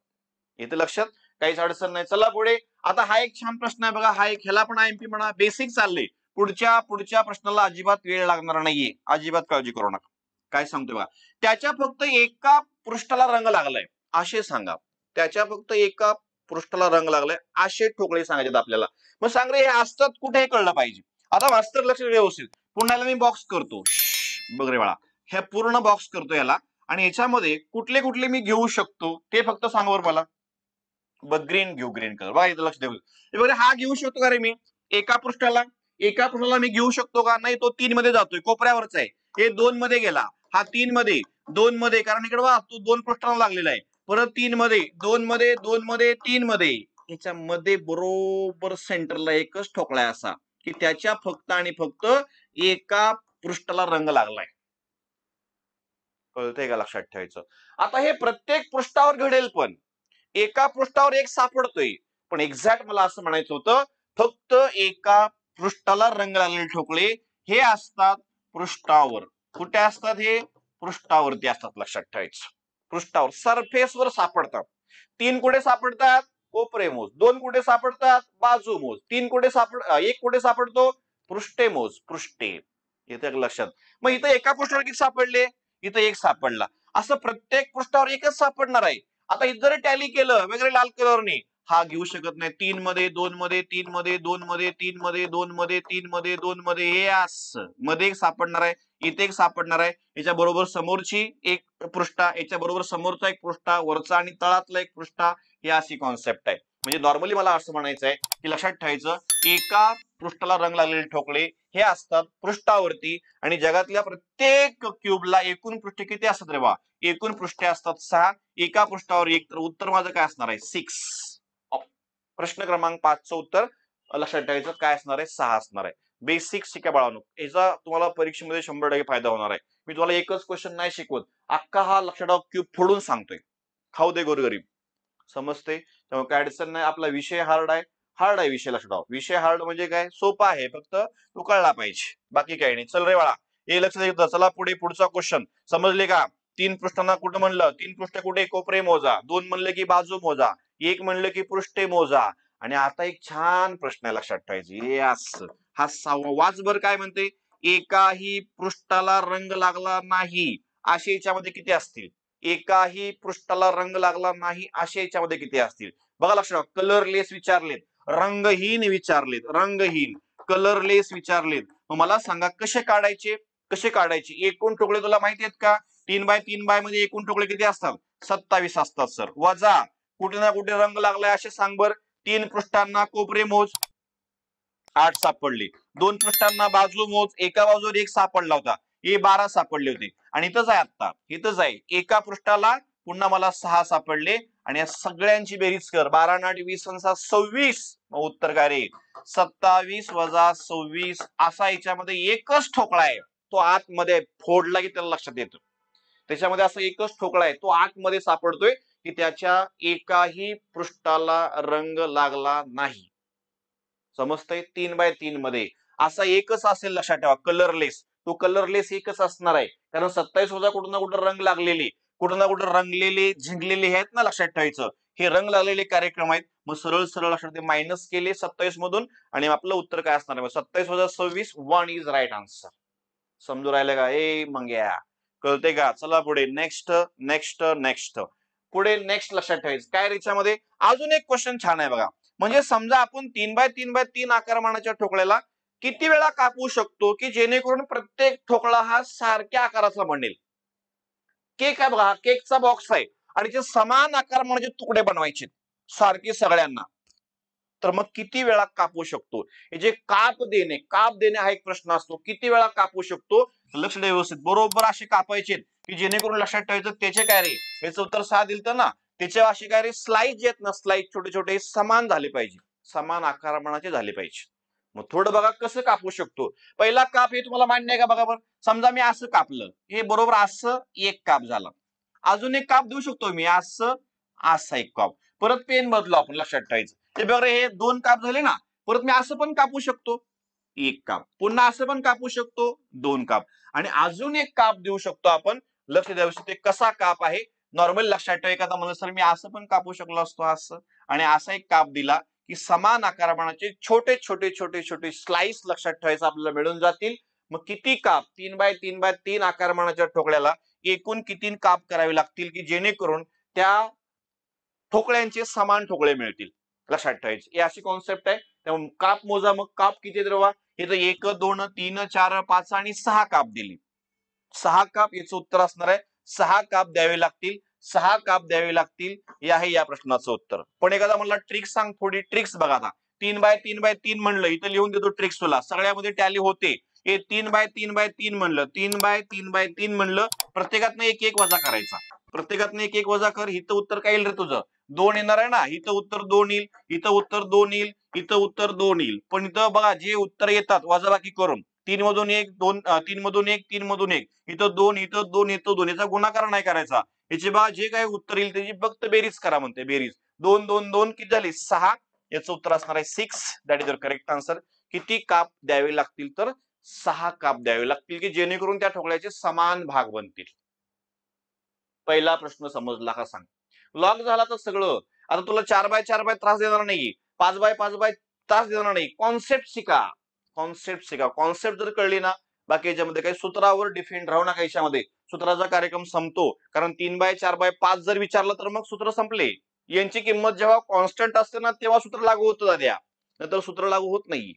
इथे लक्षात, काहीच अडचण नाही. चला पुढे. आता हा एक छान प्रश्न आहे बघा, हा एक, ह्याला पण आयएमपी म्हणा, बेसिक चालले. पुढच्या प्रश्नाला अजिबात वेळ लागणार नाहीये, अजिबात काळजी करू नका. काय सांगतोय बघा, त्याच्या फक्त एका पृष्ठाला रंग लागलाय असे सांगा. त्याच्या फक्त एका पृष्ठाला रंग लागलाय असे ठोकळे सांगायचे आपल्याला. मग सांग रे, हे असतात कुठे, हे कळलं पाहिजे. आता मास्तर लक्ष व्यवस्थित, पुन्हा मी बॉक्स करतो, बघ रे बाळा, हे पूर्ण बॉक्स करतो याला, आणि याच्यामध्ये कुठले कुठले मी घेऊ शकतो ते फक्त सांग बरं मला. बघ, ग्रीन घेऊ, ग्रीन कलर. बघा इथं लक्ष देऊ. हा घेऊ शकतो का रे मी, एका पृष्ठाला मी घेऊ शकतो का नाही, तो 3 मध्ये जातोय, कोपऱ्यावरच आहे. हे 2 मध्ये गेला, हा 3 मध्ये, 2 मध्ये, कारण इकडे बघा तो 2 पृष्ठाला लागलेला आहे. परत 3 मध्ये, 2 मध्ये, 2 मध्ये, 3 मध्ये. याच्यामध्ये बरोबर सेंटरला एकच ठोकळा आहे असा, की त्याच्या फक्त आणि फक्त एका पृष्ठाला रंग लागलाय. कळतंय का? लक्षात ठेवायचं. आता हे प्रत्येक पृष्ठावर घडेल, पण एका पृष्ठावर एक सापडतोय. पण एक्झॅक्ट मला असं म्हणायचं होतं, फक्त एका पृष्ठाला रंग लागलेले ठोकळे हे असतात पृष्ठावर. कुठे असतात हे, पृष्ठावरती असतात. लक्षात ठेवायचं, पृष्ठावर, सरफेसवर सापडतात. 3 कुठे सापडतात, कोपरे मोज. 2 कुठे सापडतात, बाजू मोज. 3 कुठे एक कुठे सापडतो, पृष्ठे मोज, पृष्ठे. येते लक्षात. मग इथं एका पृष्ठावर किती सापडले, इथं एक सापडला. असं प्रत्येक पृष्ठावर एकच सापडणार आहे. आता इथं जरी टॅली केलं वगैरे लाल कलरने, हा घेऊ शकत नाही 3 मध्ये, 2 मध्ये, 3 मध्ये, 2 मध्ये, 3 मध्ये, 2 मध्ये, 3 मध्ये, 2 मध्ये, हे असं मध्ये एक सापडणार आहे, इथे एक सापडणार आहे. याच्या बरोबर समोरची एक पृष्ठा, याच्या बरोबर समोरचा एक पृष्ठा, वरचा आणि तळातला एक पृष्ठा, ही अशी कॉन्सेप्ट आहे. म्हणजे नॉर्मली मला असं म्हणायचं आहे की लक्षात ठेवायचं, एका पृष्ठाला रंग लागलेले ठोकळे हे असतात पृष्ठावरती, आणि जगातल्या प्रत्येक क्यूबला एकूण पृष्ठे किती असतात रे बा, एकूण पृष्ठे असतात 6, एका पृष्ठावर एक. तर उत्तर माझं काय असणार आहे, 6. प्रश्न क्रमांक 5चं उत्तर लक्षात ठेवायचं, काय असणार आहे, 6 असणार आहे. बेसिक शिका बाळांनो, याचा तुम्हाला परीक्षेमध्ये 100% फायदा होणार आहे. मी तुम्हाला एकच क्वेश्चन नाही शिकवत, अख्खा हा लक्षात ठेवा क्यूब फोडून सांगतोय. खाऊ दे गोरगरीब, समजते. त्यामुळे काय अडचण नाही. आपला विषय हार्ड आहे, हार्ड आहे विषय. लक्षात ठेवा, विषय हार्ड म्हणजे काय, सोपा आहे, फक्त तू कळला पाहिजे, बाकी काही नाही. चल रे बाळा, हे लक्ष द्यायचं. चला पुढे, पुढचा क्वेश्चन. समजले का? 3 पृष्ठांना कुठं म्हणलं, 3 पृष्ठ कुठे, कोपरे मोजा. 2 म्हणलं की बाजू मोजा. 1 म्हणलं की पृष्ठे मोजा. आणि आता एक छान प्रश्न आहे, लक्षात ठेवायचे. हा 6वा वाच बर, काय म्हणते, एकाही पृष्ठाला रंग लागला नाही असे याच्यामध्ये किती असतील, एकाही पृष्ठाला रंग लागला नाही असे याच्यामध्ये किती असतील. बघा लक्षात, कलरलेस विचारलेत, रंगहीन विचारलेत, रंगहीन, कलरलेस विचारलेत. मग मला सांगा कसे काढायचे, कसे काढायचे. एकूण ठोकळे तुला माहिती आहेत का, 3x3 मध्ये एकूण ठोकळे किती असतात? 27 असतात सर. वजा कुठे ना कुठे रंग लागलाय असे सांग बर. 3 पृष्ठांना कोपरे मोज, 8 सापडले. 2 पृष्ठांना बाजू मोज, एका बाजूवर 1 सापडला होता, हे 12 सापडले होते. आणि इथंच आहे, आता इथंच आहे, एका पृष्ठाला पुन्हा मला 6 सापडले. आणि या सगळ्यांची बेरीज कर. 12 8 20 26. उत्तर काय रे? 27 वजा 26. असा याच्यामध्ये एकच ठोकळा आहे, तो आतमध्ये फोडला की त्याला लक्षात येतं. त्याच्यामध्ये असं एकच ठोकळा आहे, तो आतमध्ये सापडतोय की त्याच्या एकाही पृष्ठाला रंग लागला नाही. समजतंय? 3x3 मध्ये असा एकच असेल, लक्षात ठेवा, कलरलेस. तो कलरलेस एकच असणार आहे, कारण 27 वजा कुठं ना कुठं रंग लागलेले, कुठं ना कुठं रंगलेले झिंकलेले आहेत ना, लक्षात ठेवायचं. हे रंग लागलेले कार्यक्रम आहेत. मग सरळ सरळ लक्षात मायनस केले 27 मधून, आणि आपलं उत्तर काय असणार आहे? 27 वजा 26, 1 इज राईट आन्सर. समजू राहिलं का? ए मंग्या, कळते का? चला पुढे. Next next next. पुढे नेक्स्ट लक्षात ठेवायचं काय याच्यामध्ये? अजून एक क्वेश्चन छान आहे बघा. म्हणजे समजा आपण 3x3x3 आकारमानाच्या ठोकळ्याला किती वेळा कापू शकतो की जेणेकरून प्रत्येक ठोकळा हा सारख्या आकाराचा बनेल. केक आहे बघा, केकचा बॉक्स आहे आणि ते समान आकारमानाचे तुकडे बनवायचे सारखे सगळ्यांना, तर मग किती वेळा कापू शकतो? हे जे काप देणे हा एक प्रश्न असतो. किती वेळा कापू शकतो? लक्ष द्या व्यवस्थित. बरोबर असे कापायचे की जेणेकरून लक्षात ठेवायचं त्याचे काय रे, याचं उत्तर 6 दिलं ना, त्याचे असे काय रे, स्लाइस जे आहेत ना, स्लाइस छोटे छोटे समान झाले पाहिजे, समान आकारमानाचे झाले पाहिजे. मग थोडं बघा कसं कापू शकतो. पहिला काप हे तुम्हाला मान्य आहे का? बघा बरं, समजा मी असं कापलं, हे बरोबर असं एक काप झाला. अजून एक काप देऊ शकतो मी, असं असा एक काप. परत पेन बदलो आपण, लक्षात ठेवायचं. हे बघा, हे 2 काप झाले ना, परत मी असं पण कापू शकतो, 1 काप. पुन्हा असं पण कापू शकतो, 2 काप. आणि अजून एक काप देऊ शकतो आपण. लक्ष द्यावं, ते कसा काप आहे. नॉर्मल लक्षात ठेवा, एखादा म्हणलं सर मी असं पण कापू शकलो असतो, असं, आणि असा एक काप दिला की समान आकारमानाचे छोटे छोटे छोटे छोटे स्लाइस लक्षात ठेवायचं आपल्याला मिळून जातील. मग किती काप? 3x3x3 आकारमानाच्या ठोकळ्याला एकूण किती काप करावे लागतील की जेणेकरून त्या ठोकळ्यांचे समान ठोकळे मिळतील. लक्षात ठेवायचे, ही अशी कॉन्सेप्ट आहे. त्यामुळे काप मोजा. मग काप किती द्रवा? हे तर 1 2 3 4 5 आणि 6 काप दिली. 6 काप याचं उत्तर असणार आहे. 6 काप द्यावे लागतील, 6 काप द्यावे लागतील, हे आहे या प्रश्नाचं उत्तर. पण एखादा म्हणला ट्रिक्स सांग, थोडी ट्रिक्स बघा. आता 3x3x3 म्हणलं, इथं लिहून देतो ट्रिक्स तुला, सगळ्यामध्ये टॅली होते. हे 3x3x3 म्हणलं, 3x3x3 म्हणलं, प्रत्येकातनं एक एक वजा करायचा. प्रत्येकातनं एक एक वजा कर. इथं उत्तर काय येईल रे तुझं? 2 येणार आहे ना. इथं उत्तर 2 येईल, इथं उत्तर 2 येईल, इथं उत्तर 2 येईल. पण इथं बघा, जे उत्तर येतात वजाबाकी करून, 3 मधून 1 2, 3 मधून 1 3 मधून 1, इथं 2 इथं 2 इथं 2, याचा गुणाकार नाही करायचा. याचे बघा जे काही उत्तर येईल त्याची फक्त बेरीज करा म्हणते. बेरीज 2 2 2 किती झाली? 6. याचं उत्तर असणार आहे 6. That is your correct answer. किती काप द्यावे लागतील? तर 6 काप द्यावे लागतील की जेणेकरून त्या ठोकळ्याचे समान भाग बनतील. पहिला प्रश्न समजला का सांग? लॉक झाला तर सगळं. आता तुला 4x4 त्रास देणार नाही, 5x5 त्रास देणार नाही. कॉन्सेप्ट शिका, कॉन्सेप्ट शिका. कॉन्सेप्ट जर कळली ना, बाकी याच्यामध्ये काही सूत्रावर डिफेंड राहू नका. याच्यामध्ये सूत्राचा कार्यक्रम संपतो, कारण 3x4x5 जर विचारलं तर मग सूत्र संपले. यांची किंमत जेव्हा कॉन्स्टंट असते ना, तेव्हा सूत्र लागू होतं दाद्या, नंतर सूत्र लागू होत नाही.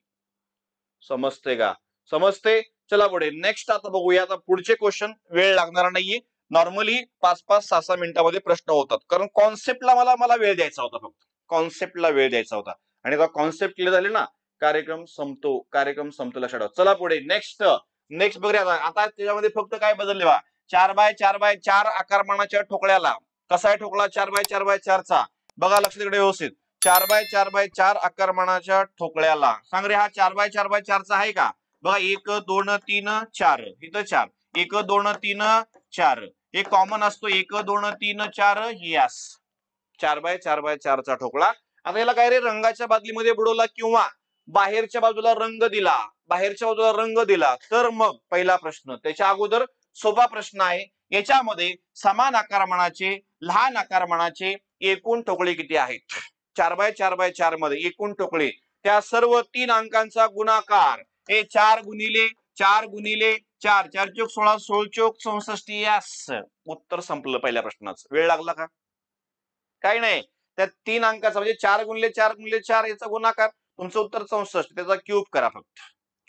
समजते का? समजते. चला पुढे नेक्स्ट आता बघूया. आता पुढचे क्वेश्चन वेळ लागणार नाहीये. नॉर्मली 5-5 6-6 मिनिटांमध्ये प्रश्न होतात, कारण कॉन्सेप्टला मला वेळ द्यायचा होता, फक्त कॉन्सेप्टला वेळ द्यायचा होता. आणि आता कॉन्सेप्ट क्लिअर झाले ना, कार्यक्रम संपतो, कार्यक्रम संपतो, लक्षात ठेवा. चला पुढे नेक्स्ट नेक्स्ट बघूया. आता त्याच्यामध्ये फक्त काय बदलले बा, 4x4x4 आकारमानाच्या ठोकळ्याला कसा आहे ठोकळा? 4x4x4 चा बघा, लक्ष तिकडे व्यवस्थित. 4x4x4 आकारमानाच्या ठोकळ्याला सांग रे, हा 4x4x4 चा आहे का? बघा, 1 2 3 4, इथं 4, 1 2 3 4, हे कॉमन असतो. 1 2 3 4, यस, 4x4x4 चा ठोकळा. आता याला काय रे, रंगाच्या बादलीमध्ये बुडवला किंवा बाहेरच्या बाजूला रंग दिला, बाहेरच्या बाजूला रंग दिला, तर मग पहिला प्रश्न. त्याच्या अगोदर सोपा प्रश्न आहे. याच्यामध्ये समान आकारमानाचे, लहान आकारमानाचे एकूण ठोकळे किती आहेत? 4x4x4 मध्ये एकूण ठोकळे, त्या सर्व 3 अंकांचा गुणाकार. हे 4 गुणिले 4 गुणिले 4, 4 चोक 16, 16 चोक 64. यस, उत्तर संपलं पहिल्या प्रश्नाचं. वेळ लागला का? काही नाही. त्या 3 अंकाचा म्हणजे 4 गुणिले 4 गुणिले 4 याचा गुणाकार. तुमचं उत्तर 64. त्याचा क्यूब करा फक्त.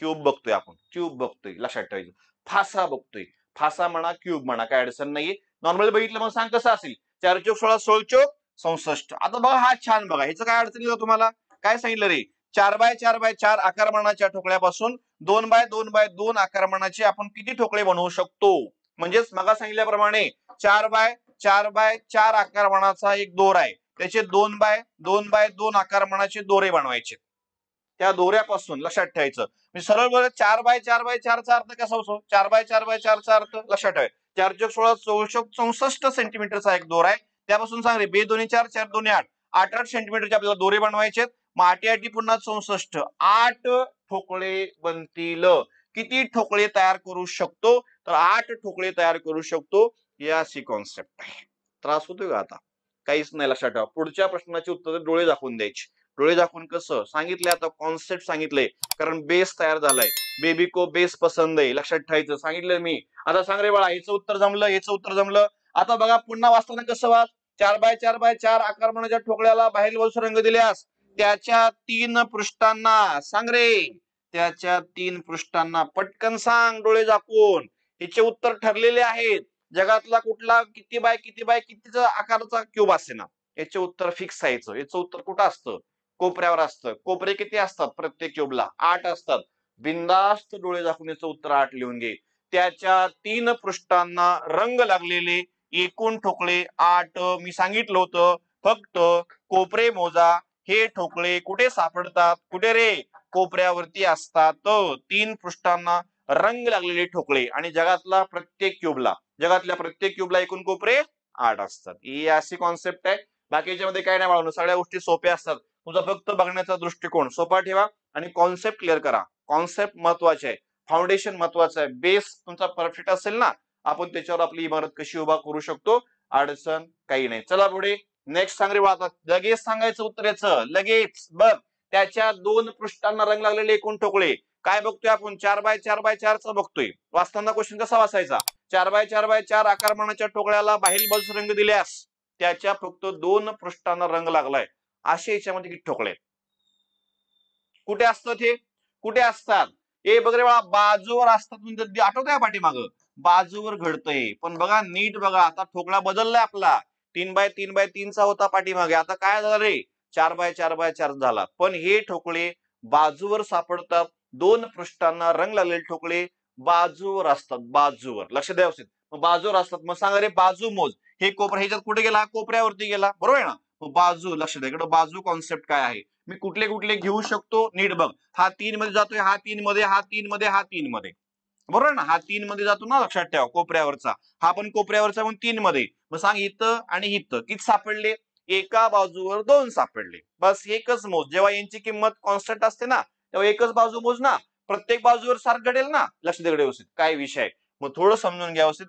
क्यूब बघतोय आपण, क्यूब बघतोय, लक्षात ठेवायचं. फासा बघतोय, फासा म्हणा, क्यूब म्हणा, काय अडचण नाही. नॉर्मल बघितलं मग सांग कसं असेल, 4 चोक 16, 16 चोक 64. आता बघा हा छान बघा, ह्याचं काय अडचण येतं तुम्हाला, काय सांगितलं रे, 4x4x4 आकारमानाच्या ठोकळ्यापासून 2x2x2 आकारमानाचे आपण किती ठोकळे बनवू शकतो. म्हणजेच मगा सांगितल्याप्रमाणे 4x4x4 आकारमानाचा एक दोर आहे, त्याचे 2x2x2 आकारमानाचे दोरे बनवायचे. त्या दोऱ्यापासून लक्षात ठेवायचं, म्हणजे सरळ बरं 4x4x4 चा अर्थ कसा होतो, 4x4x4 चा अर्थ लक्षात ठेवायचा. 4 चोक 16 64 सेंटीमीटरचा एक दोरा आहे, त्यापासून सांग रे, 2 दोन्ही 4 4 दोन्ही 8 8 सेंटीमीटरचे आपल्याला दोरे बनवायचे. मग 8 पुन्हा 64, 8 ठोकळे बनतील. किती ठोकळे तयार करू शकतो, तर 8 ठोकळे तयार करू शकतो. या अशी कॉन्सेप्ट आहे. त्रास होतोय का आता, काहीच नाही. लक्षात ठेवा, पुढच्या प्रश्नाची उत्तर डोळे दाखवून द्यायची. डोळे दाखवून कसं सांगितलंय, आता कॉन्सेप्ट सांगितलंय, कारण बेस तयार झालाय. बेबी को बेस पसंद आहे, लक्षात ठेवायचं सांगितलं मी. आता सांग रे बाळा, याचं उत्तर जमलं, याचं उत्तर जमलं. आता बघा पुन्हा वाचताना कसं वाच, 4x4x4 आकारमानाच्या ठोकळ्याला बाहेरील बाजूस रंग दिल्यास त्याच्या 3 पृष्ठांना, सांग रे, त्याच्या 3 पृष्ठांना पटकन सांग डोळे झाकून. याचे उत्तर ठरलेले आहेत. जगातला कुठला किती बाय कितीचा आकाराचा क्यूब असे ना, याचे उत्तर फिक्स यायचं. याचं उत्तर कुठं असतं, कोपऱ्यावर असतं. कोपरे किती असतात प्रत्येक क्यूबला, 8 असतात. बिंदास्त डोळे झाकून याचं उत्तर 8 लिहून घे. त्याच्या 3 पृष्ठांना रंग लागलेले एकूण ठोकळे 8. मी सांगितलं होतं, फक्त कोपरे मोजा. हे ठोकळे कुठे सापडतात, कुठे रे, कोपऱ्यावरती असतात. 3 पृष्ठांना रंग लागलेले ठोकळे. आणि जगातल्या प्रत्येक क्यूबला एकूण कोपरे 8 असतात. ही अशी कॉन्सेप्ट आहे. बाकीच्या मध्ये काय नाही बाळांनो, सगळ्या गोष्टी सोप्या असतात. तुझा फक्त बघण्याचा दृष्टिकोन सोपा ठेवा आणि कॉन्सेप्ट क्लिअर करा. कॉन्सेप्ट महत्वाचे आहे, फाउंडेशन महत्वाचं आहे. बेस तुमचा परफेक्ट असेल ना, आपण त्याच्यावर आपली इमारत कशी उभा करू शकतो, अडचण काही नाही. चला पुढे नेक्स्ट सांग रे बाळा, लगेच सांगायचं उत्तर याचं, लगेच बघ. त्याच्या 2 पृष्ठांना रंग लागलेले एकूण ठोकळे. काय बघतोय आपण, 4x4x4 चा बघतोय. वाचताना क्वेश्चन कसा वाचायचा, 4x4x4 आकारमानाच्या ठोकळ्याला बाहेरील बाजूस रंग दिल्यास त्याच्या फक्त 2 पृष्ठांना रंग लागलाय. असे याच्यामध्ये किती ठोकळे, कुठे असतात हे, कुठे असतात हे बघ रे बाळा, बाजूवर असतात. म्हणजे आठवतंय पाठीमाग बाजूवर घडतंय, पण बघा नीट बघा, आता ठोकळा बदललाय आपला. 3x3x3 चा होता पाठीमागे, आता काय झालं रे, 4x4x4 झाला. पण हे ठोकळे बाजूवर सापडतात. 2 पृष्ठांना रंग लागलेले ठोकळे बाजूवर असतात, बाजूवर. लक्ष द्या व्यवस्थित, बाजूवर असतात. मग सांगा रे, बाजू मोज. हे कोपरा ह्याच्यात कुठे गेला, कोपऱ्यावरती गेला, बरोबर आहे ना. बाजू, लक्ष द्या इकडे, बाजू कॉन्सेप्ट काय आहे, मी कुठले कुठले घेऊ शकतो नीट बघ. हा 3 मध्ये जातोय, हा 3 मध्ये, हा 3 मध्ये, हा 3 मध्ये, बरोबर ना. हा 3 मध्ये जातो ना, लक्षात ठेवा, कोपऱ्यावरचा. हा पण कोपऱ्यावरचा म्हणून 3 मध्ये. मग सांग इथं आणि इथं किती सापडले, एका बाजूवर 2 सापडले. बस एकच मोज. जेव्हा यांची किंमत कॉन्स्टंट असते ना, तेव्हा एकच बाजू मोज ना, प्रत्येक बाजूवर सारखं घडेल ना. लक्ष द्या व्यवस्थित, काय विषय, मग थोडं समजून घ्या व्यवस्थित.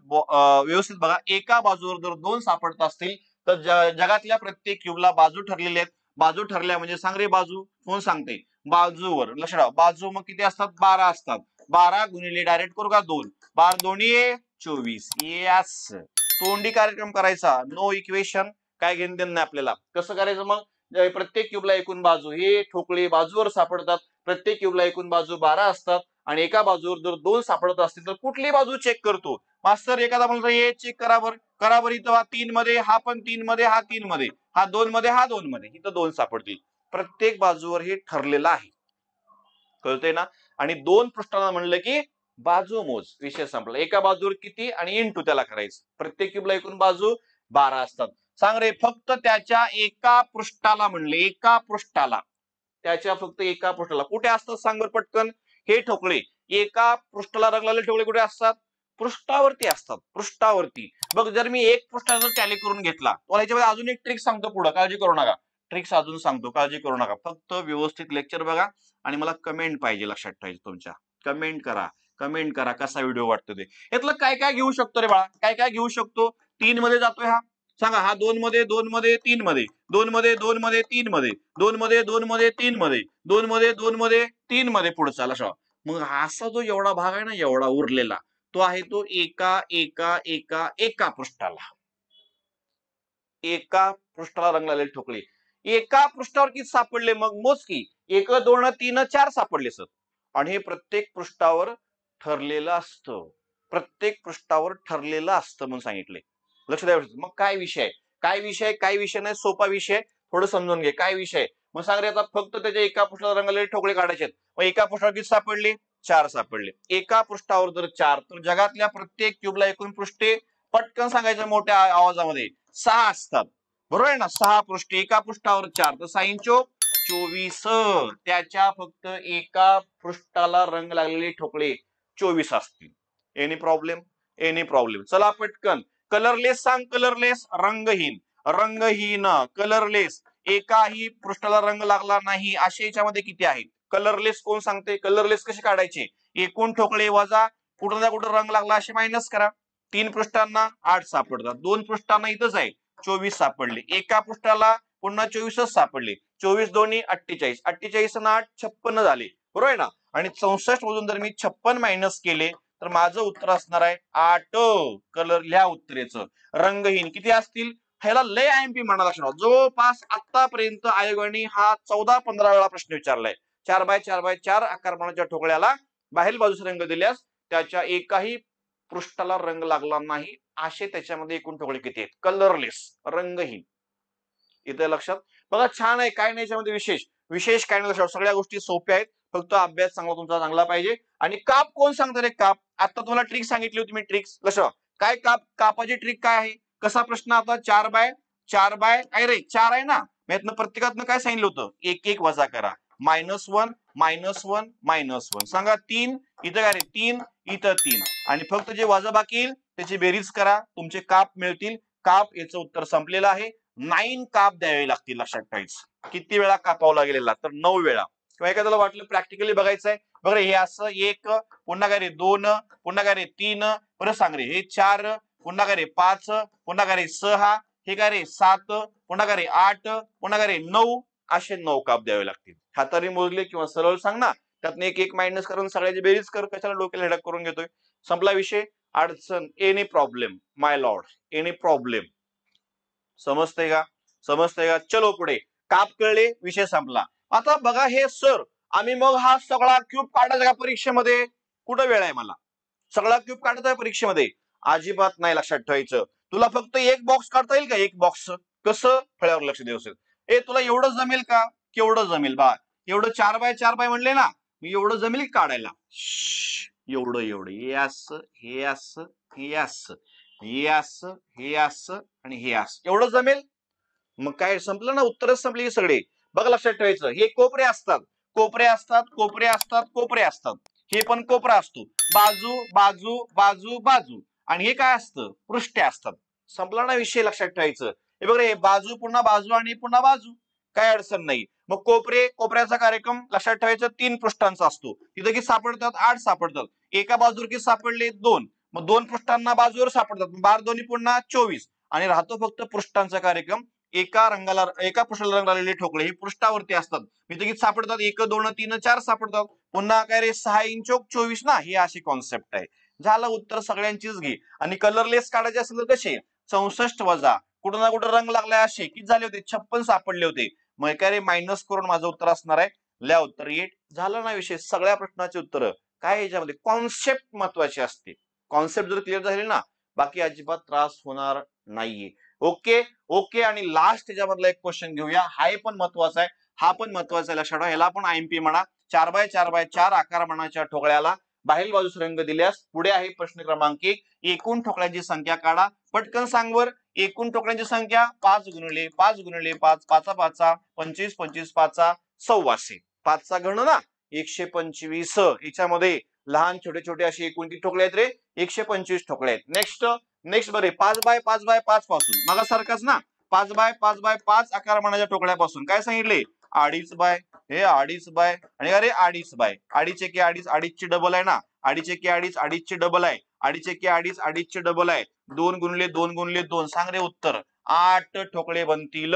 व्यवस्थित बघा, एका बाजूवर जर 2 सापडत असतील तर जगातल्या प्रत्येक क्यूबला बाजू ठरलेल्या आहेत. बाजू ठरल्या म्हणजे सांग रे, बाजू कोण सांगते, बाजूवर. लक्ष ठेवा, बाजू मग किती असतात, 12 असतात. 12 गुणिले डायरेक्ट करू का 2, 12 दोन्ही 24. येस, तोंडी कार्यक्रम करायचा, नो इक्वेशन, काय घेणं देणं नाही आपल्याला. कसं करायचं मग, प्रत्येक क्यूबला एकूण बाजू, हे ठोकळे बाजूवर सापडतात. प्रत्येक क्यूबला एकूण बाजू 12 असतात आणि एका बाजूवर जर 2 सापडत असतील तर कुठली बाजू चेक करतो मास्तर. एखादा म्हणतो हे चेक करा बरं इथं, हा 3 मध्ये, हा पण 3 मध्ये, हा 3 मध्ये, हा 2 मध्ये, हा 2 मध्ये, इथं 2 सापडतील. प्रत्येक बाजूवर हे ठरलेलं आहे, कळतंय ना. आणि 2 पृष्ठांना म्हणलं की बाजू मोज, विषय संपला. एका बाजूवर किती आणि इंटू त्याला करायचं. प्रत्येक क्यूबला एकूण बाजू 12 असतात. सांग रे, फक्त त्याच्या एका पृष्ठाला म्हणले, एका पृष्ठाला, त्याच्या फक्त एका पृष्ठाला कुठे असतात सांग बरं पटकन. हे ठोकळे एका पृष्ठाला रंग लागलेले ठोकळे कुठे असतात, पृष्ठावरती असतात, पृष्ठावरती. बघ, जर मी एक पृष्ठाचा टॅली करून घेतला, मला याच्यामध्ये अजून एक ट्रिक सांगतो पुढे, काळजी करू नका. ट्रिक्स अजून सांगतो, काळजी करू नका. फक्त व्यवस्थित लेक्चर बघा आणि मला कमेंट पाहिजे, लक्षात ठेवायचं तुमच्या. कमेंट करा कसा व्हिडिओ वाटतो ते. यातलं काय काय घेऊ शकतो रे बाळा, काय काय घेऊ शकतो. 3 मध्ये जातोय हा, सांगा. हा 2 मध्ये, 2 मध्ये, 3 मध्ये, 2 मध्ये, 2 मध्ये, 3 मध्ये, 2 मध्ये, 2 मध्ये, 3 मध्ये, 2 मध्ये, 2 मध्ये, 3 मध्ये पुढचा. लक्षात. मग असा जो एवढा भाग आहे ना, एवढा उरलेला, तो आहे तो एका पृष्ठाला, एका पृष्ठाला रंग लागलेले ठोकळे. एका पृष्ठावर किती सापडले मग मोज की, 1 2 3 4 सापडले सर. आणि हे प्रत्येक पृष्ठावर ठरलेलं असतं. प्रत्येक पृष्ठावर ठरलेलं असतं म्हणून सांगितले. लक्ष द्यावं. मग काय विषय आहे, काय विषय नाही, सोपा विषय, थोडं समजून घे काय विषय. मग सांग रे, आता फक्त त्याच्या एका पृष्ठाला रंगलेले ठोकळे काढायचे. मग एका पृष्ठावर किती सापडले, 4 सापडले. एका पृष्ठावर जर 4, तर जगातल्या प्रत्येक क्यूबला एकूण पृष्ठे पटकन सांगायचं मोठ्या आवाजामध्ये 6 असतात. बरोबर आहे ना, 6 पृष्ठे, एका पृष्ठावर 4, तर 6 चोक 24. त्याच्या फक्त एका पृष्ठाला रंग लागलेले ठोकळे 24 असतील. Any problem, any problem. चला पटकन. कलरलेस सांग, कलरलेस. रंगहीन, रंगहीन, कलरलेस. एकाही पृष्ठाला रंग लागला नाही असे याच्यामध्ये किती आहेत? कलरलेस कोण सांगते? कलरलेस कसे काढायचे? एकूण ठोकळे वजा कुठं ना कुठं रंग लागला असे मायनस करा. 3 पृष्ठांना 8 सापडतात, 2 पृष्ठांना इथंच आहे 24 सापडले, एका पृष्ठाला पुन्हा 24च सापडले. 24 दोन्ही 48, 48 आणि 8 56 झाले. बरोबर आहे ना. आणि 64 मधून जर मी 56 मायनस केले तर माझं उत्तर असणार आहे 8. कलर लिहा उत्तरेचं. रंगहीन किती असतील? ह्याला लय आयएमपी म्हणा लक्षात. जवळपास आतापर्यंत आयोगाने हा 14-15 वेळा प्रश्न विचारलाय. 4x4x4 आकारमानाच्या ठोकळ्याला बाहेर बाजूस रंग दिल्यास त्याच्या एकाही पृष्ठाला रंग लागला नाही असे त्याच्यामध्ये एकूण ठोकळे किती आहेत? कलरलेस, रंगहीन. इथे लक्षात बघा, छान आहे. काय नाही याच्यामध्ये विशेष, विशेष काय नाही. लक्षात सगळ्या गोष्टी सोप्या आहेत, फक्त अभ्यास चांगला तुमचा चांगला पाहिजे. आणि काप कोण सांगतं रे? काप आता तुम्हाला ट्रिक सांगितली होती मी, ट्रिक्स. लक्षात काय काप, कापाची ट्रिक काय आहे? कसा प्रश्न आता 4x4 काय रे 4 आहे ना, यातनं प्रत्येकातनं काय सांगितलं होतं? 1-1 वजा करा. -1 -1 -1 सांगा. 3 इथं काय रे 3, इथं 3, आणि फक्त जे वजा बाकी येईल त्याची बेरीज करा, तुमचे काप मिळतील. काप याचं उत्तर संपलेलं आहे. 9 काप द्यावे लागतील. लक्षात ठेवायचं. किती वेळा कापावं लागेल? तर 9 वेळा. किंवा एखाद्याला वाटलं प्रॅक्टिकली बघायचंय, बघ रे हे असं 1, पुन्हा काय रे 2, पुन्हा काय रे 3, परत सांग रे हे 4, पुन्हा काय रे 5, पुन्हा काय रे 6, हे काय रे 7, पुन्हा काय रे 8, पुन्हा काय रे 9, असे 9 काप द्यावे लागतील. हाताने मोजले किंवा सरळ सांग ना, त्यातनं 1-1 मायनस करून सगळ्याची बेरीज कर. कशाला डोक्याला हेडक करून घेतोय? संपला विषय. अडचण, एनी प्रॉब्लेम माय लॉर्ड, एनी प्रॉब्लेम. समजतंय का? समजतंय का? चलो पुढे. काप कळले, विषय संपला. आता बघा हे सर, आम्ही मग हा सगळा क्यूब काढायचा का परीक्षेमध्ये? कुठं वेळ आहे मला सगळा क्यूब काढायचा परीक्षेमध्ये? अजिबात नाही. लक्षात ठेवायचं. तुला फक्त एक बॉक्स काढता येईल का? एक बॉक्स. कसं? फळ्यावर लक्ष द्यायचं. तुला एवढं जमेल का? केवढं जमेल बा? एवढं 4x4 म्हणले ना, मी एवढं जमेल काढायला? एवढं एवढं, हे असं, हे असं, हे असं, हे असं, हे असं आणि हे असं, एवढं जमेल? मग काय संपलं ना, उत्तरच संपली सगळे. बघा लक्षात ठेवायचं, हे कोपरे असतात, कोपरे असतात, कोपरे असतात, कोपरे असतात. हे पण कोपरा असतो. बाजू बाजू बाजू बाजू. आणि हे काय असतं? पृष्ठे असतात. संपला ना विषय. लक्षात ठेवायचं. हे बघ रे, बाजू पुन्हा बाजू आणि पुन्हा बाजू, काय अडचण नाही. मग कोपरे, कोपऱ्याचा कार्यक्रम लक्षात ठेवायचा 3 पृष्ठांचा असतो. तिथे किती सापडतात? 8 सापडतात. एका बाजूवर किती सापडले? 2. मग 2 पृष्ठांना बाजूवर सापडतात. 12 दोन्ही पुन्हा 24, आणि राहतो फक्त पृष्ठांचा कार्यक्रम. एका रंगाला, एका पृष्ठाला रंग लागलेले ठोकळे हे पृष्ठावरती असतात. इथे किती सापडतात? 1 2 3 4 सापडतात. पुन्हा काय रे 6 चोक 24 ना, ही अशी कॉन्सेप्ट आहे. झालं उत्तर सगळ्यांचीच घे. आणि कलरलेस काढायचे असेल तर कसे? 64 वजा कुठं ना कुठं रंग लागलाय असे किती झाले होते? 56 सापडले होते. मग काय रे मायनस करून माझं उत्तर असणार आहे. लिहा उत्तर 8. झालं ना विषय. सगळ्या प्रश्नाचे उत्तर काय याच्यामध्ये कॉन्सेप्ट महत्वाची असते. कॉन्सेप्ट जर क्लिअर झाली ना, बाकी अजिबात त्रास होणार नाहीये. Okay okay. आणि लास्ट त्याच्यामधला एक क्वेश्चन घेऊया. हा पण महत्वाचा आहे, हा पण महत्वाचा आहे. लक्षात ठेवा, याला पण आयएमपी म्हणा. 4x4 आकारमानाच्या ठोकळ्याला बाहेर बाजूस रंग दिल्यास पुढे आहे प्रश्न क्रमांक 1. एकूण ठोकळ्यांची संख्या काढा. पटकन सांग वर. एकूण ठोकळ्यांची संख्या 5 गुणिले 5 गुणिले 5, 5 5 25, 25 5 1600. 5चा घन ना 125. याच्यामध्ये लहान छोटे छोटे असे एकूण किती ठोकळे आहेत रे? 125 ठोकळे आहेत. नेक्स्ट नेक्स्ट बरे 5x5x5 पासून मागा सारखाच ना, 5x5x5 आकारमानाच्या ठोकळ्यापासून काय सांगितले? 2.5 बाय, हे 2.5 बाय, आणि अरे 2.5 बाय, 2.5 एके 2.5, 2.5 ची डबल आहे ना, 2.5 एके 2.5, 2.5 ची डबल आहे, 2.5 एके 2.5, 2.5 ची डबल आहे. 2 गुणिले 2 गुणिले 2, सांग रे उत्तर. 8 ठोकळे बनतील.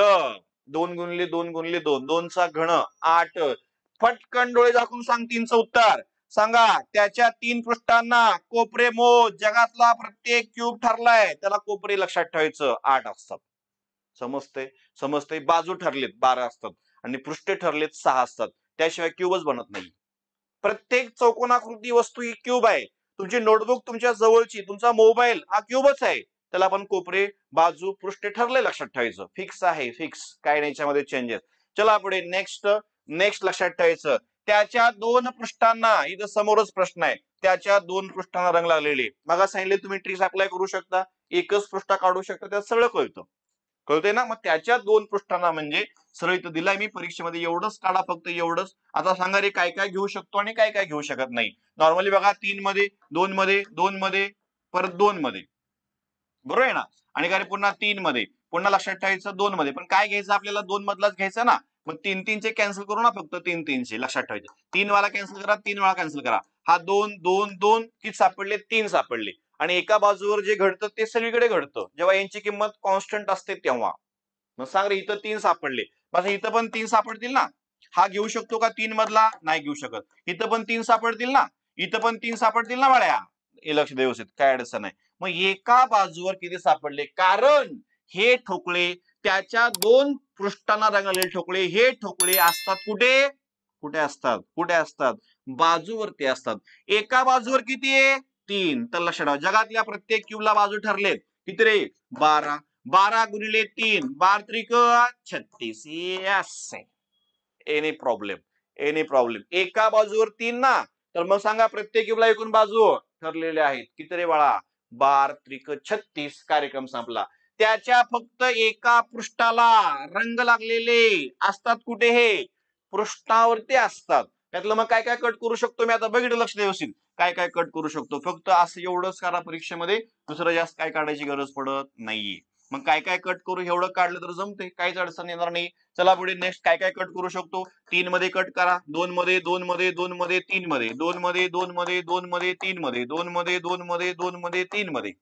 2 गुणिले 2 गुणिले 2, 2चा घन 8. फटकन डोळे झाकून सांग 3चं उत्तर. सांगा. त्याच्या 3 पृष्ठांना कोपरे मोज. जगातला प्रत्येक क्यूब ठरलाय त्याला कोपरे लक्षात ठेवायचं 8 असतात. समजते? समजते. बाजू ठरलेत 12 असतात आणि पृष्ठे ठरलेत 6 असतात. त्याशिवाय क्यूबच बनत नाही. प्रत्येक चौकोनाकृती वस्तू ही क्यूब आहे. तुमची नोटबुक तुमच्या जवळची, तुमचा मोबाईल हा क्यूबच आहे, त्याला आपण कोपरे, बाजू, पृष्ठे ठरले लक्षात ठेवायचं. फिक्स आहे, फिक्स, काय नाही याच्यामध्ये चेंजेस. चला पुढे नेक्स्ट. नेक्स्ट लक्षात ठेवायचं, त्याच्या दोन पृष्ठांना, इथं समोरच प्रश्न आहे, त्याच्या दोन पृष्ठांना रंग लागलेले. मग सांगितले तुम्ही ट्रिक्स अप्लाय करू शकता, एकच पृष्ठ काढू शकता, त्यात सगळं कळतं. कळतंय ना? मग त्याच्या दोन पृष्ठांना म्हणजे सरळ इथं दिलाय मी परीक्षेमध्ये, एवढंच काढा फक्त, एवढंच. आता सांगा रे काय काय घेऊ शकतो आणि काय काय घेऊ शकत नाही. नॉर्मली बघा 3 मध्ये, 2 मध्ये, 2 मध्ये, परत 2 मध्ये, बरोबर आहे ना? आणि काय पुन्हा 3 मध्ये, पुन्हा लक्षात ठेवायचं 2 मध्ये. पण काय घ्यायचं आपल्याला? 2 मधलाच घ्यायचा ना. मग 3 चे कॅन्सल करू ना, फक्त 3 चे लक्षात ठेवायचं. 3 वाला कॅन्सल करा, 3 वेळा कॅन्सल करा. हा 2 2 2 किती सापडले? 3 सापडले. आणि एका बाजूवर जे घडतं ते सगळीकडे घडतं जेव्हा यांची किंमत कॉन्स्टंट असते तेव्हा. मग सांग रे, इथं 3 सापडले, बस इथं पण 3 सापडतील ना. हा घेऊ शकतो का 3 मधला? नाही घेऊ शकत. इथं पण 3 सापडतील ना, इथं पण 3 सापडतील ना बाळ्या. हे लक्ष दे व्यवस्थित, काय अडचण नाही. मग एका बाजूवर किती सापडले? कारण हे ठोकळे त्याच्या दोन पृष्ठांना रंगलेले ठोकळे, हे ठोकळे असतात कुठे? कुठे असतात? कुठे असतात? बाजूवरती असतात. एका बाजूवर किती आहे? 3. तर लक्षात ठेवा, जगातल्या प्रत्येक क्यूबला बाजू ठरलेत किती रे? 12. 12 गुणिले 3, 12 त्रिक 36. Yes, any problem, any problem. एका बाजूवर 3 ना, तर मग सांगा प्रत्येक क्यूबला एकूण बाजू ठरलेले आहेत किती रे बाळा? 12 त्रिक 36. कार्यक्रम संपला. त्याच्या फक्त एका पृष्ठाला रंग लागलेले असतात कुठे? हे पृष्ठावरती असतात. त्यातलं मग काय काय कट करू शकतो मी? आता बघितलं, लक्ष व्यवस्थित, काय काय कट करू शकतो. फक्त असं एवढंच करा परीक्षेमध्ये, दुसरं जास्त काय काढायची गरज पडत नाहीये. मग काय काय कट करू, एवढं काढलं तर जमते, काहीच अडचण येणार नाही. चला पुढे नेक्स्ट, काय काय कट करू शकतो? 3 मध्ये कट करा, 2 मध्ये, 2 मध्ये, 2 मध्ये, 3 मध्ये, 2 मध्ये, 2 मध्ये, 2 मध्ये, 3 मध्ये, 2 मध्ये, 2 मध्ये, 2 मध्ये, 3 मध्ये,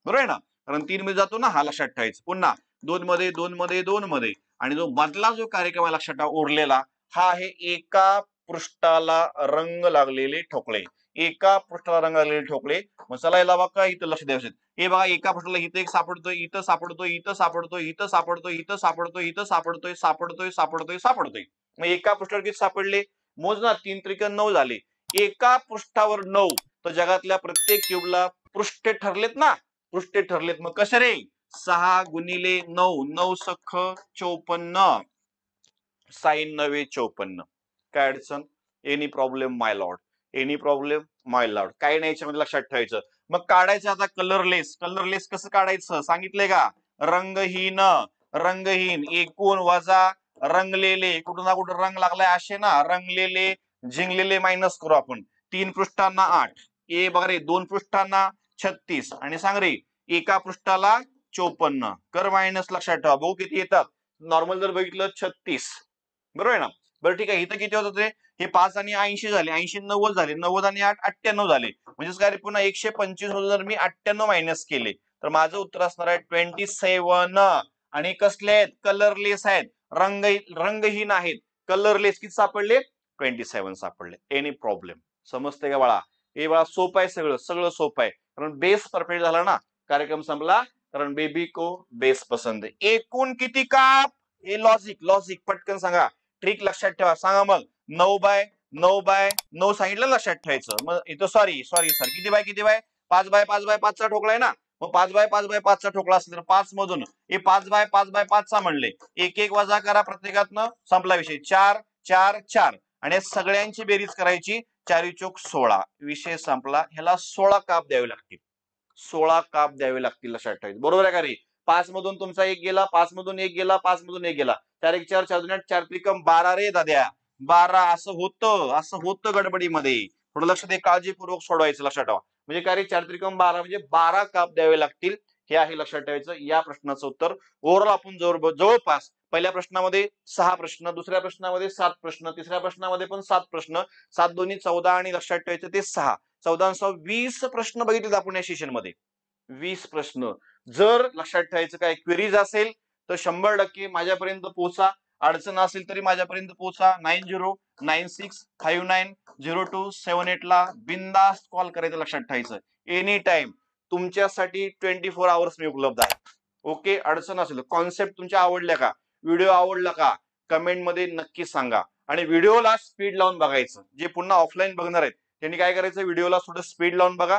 बरोबर आहे ना? कारण 3 मध्ये जातो ना, हा लक्षात ठेवायचं. पुन्हा 2 मध्ये, 2 मध्ये, 2 मध्ये, आणि जो मधला जो कार्यक्रम आहे लक्षात ठेवा उरलेला, हा आहे एका पृष्ठाला रंग लागलेले ठोकळे. एका पृष्ठाला रंग लागलेले ठोकळे. मग चला याला बघा, इथं लक्ष द्यायचं. हे बघा, एका पृष्ठाला इथं एक सापडतोय, इथं सापडतोय, इथं सापडतोय, इथं सापडतोय, इथं सापडतोय, इथं सापडतोय, सापडतोय, सापडतोय, सापडतोय. मग एका पृष्ठावर किती सापडले? मोजना, 3 त्रिक 9 झाले. एका पृष्ठावर 9, तर जगातल्या प्रत्येक क्यूबला पृष्ठे ठरलेत ना, पृष्ठे ठरलेत. मग कसे रे? 6 गुणिले 9, 9 सख 54, साइन 9 54. काय अडचण? एनी प्रॉब्लेम माय लॉर्ड, एनी प्रॉब्लेम माय लॉर्ड, काय नाही याच्यामध्ये लक्षात ठेवायचं. मग काढायचं आता कलरलेस. कलरलेस कसं काढायचं सांगितलंय का? रंगहीन, रंगहीन एकूण वजा रंगलेले, कुठं ना कुठं रंग लागलाय असे ना, रंगलेले, जिंकलेले मायनस करू आपण. 3 पृष्ठांना 8, ए बघा रे, 2 पृष्ठांना 36, आणि सांग रे एका पृष्ठाला 54, कर मायनस. लक्षात ठेवा भाऊ किती येतात? नॉर्मल जर बघितलं 36, बरोबर आहे ना? बरं ठीक आहे, इथं किती होतं ते? हे 5 आणि 80 झाले, 80 90 झाले, 90 आणि 8 98 झाले. म्हणजेच काय रे, पुन्हा 125 जर मी 98 मायनस केले, तर माझं उत्तर असणार आहे 27. आणि कसले आहेत? कलरलेस आहेत, रंगहीन आहेत. कलरलेस किती सापडले? 27 सापडले. Any problem? समजते का बाळा? हे बाळा सोपं आहे, सगळं सगळं सोपं आहे. कारण बेस परफेक्ट झाला ना, कार्यक्रम संपला. कारण बेबी को बेस पसंद आहे. एकूण किती काप? हे लॉजिक, लॉजिक पटकन सांगा, ट्रिक लक्षात ठेवा. सांगा मग. 9 बाय 9 बाय 9 सांगितलं, लक्षात ठेवायचं. मग इथं सॉरी सर, किती बाय किती बाय? 5 बाय 5 बाय 5 चा ठोकळा आहे ना. मग 5 बाय 5 बाय 5 चा ठोकळा असेल तर 5 मधून हे 5 बाय 5 बाय 5 चा म्हणले, एक एक वजा करा प्रत्येकातनं, संपला विषय. 4 4 4, आणि सगळ्यांची बेरीज करायची, 4 चोक 16, विषय संपला. ह्याला 16 काप द्यावे लागतील, 16 काप द्यावे लागतील, लक्षात ठेवायचं. बरोबर आहे का रे? 5 मधून तुमचा एक गेला, 5 मधून एक गेला, 5 मधून एक गेला, 4 1 4 4 2 8, 4 त्रिकम 12 रे दाद्या, 12. असं होतं गडबडीमध्ये. थोडं लक्ष दे, काळजीपूर्वक सोडवायचं, लक्षात ठेवा. म्हणजे काय रे, 4 त्रिकम 12 म्हणजे 12 काप द्यावे लागतील, हे आहे लक्षात ठेवायचं. या प्रश्नाचं उत्तर ओव्हरऑल आपण जवळपास पहिल्या प्रश्नामध्ये 6 प्रश्न, दुसऱ्या प्रश्नामध्ये 7 प्रश्न, तिसऱ्या प्रश्नामध्ये पण 7 प्रश्न, 7 दोन्ही 14, आणि लक्षात ठेवायचं ते 6, 14 20 प्रश्न बघितलेत आपण या सेशन मध्ये. 20 प्रश्न. जर लक्षात ठेवायचं काय क्वेरीज असेल तर 100% माझ्यापर्यंत पोहोचा. अडचण असेल तरी माझ्यापर्यंत पोहोचा. 9096590278 ला बिंदास कॉल करायचं, लक्षात ठेवायचं. एनी टाइम तुमच्यासाठी 24 आवर्स मी उपलब्ध आहे. ओके, अडचण असेल, कॉन्सेप्ट तुमच्या आवडल्या का, व्हिडिओ आवडला का, कमेंट मध्ये नक्की सांगा. आणि व्हिडिओला स्पीड लावून बघायचं. जे पुन्हा ऑफलाईन बघणार आहेत त्यांनी काय करायचं, व्हिडिओला थोडं स्पीड लावून बघा,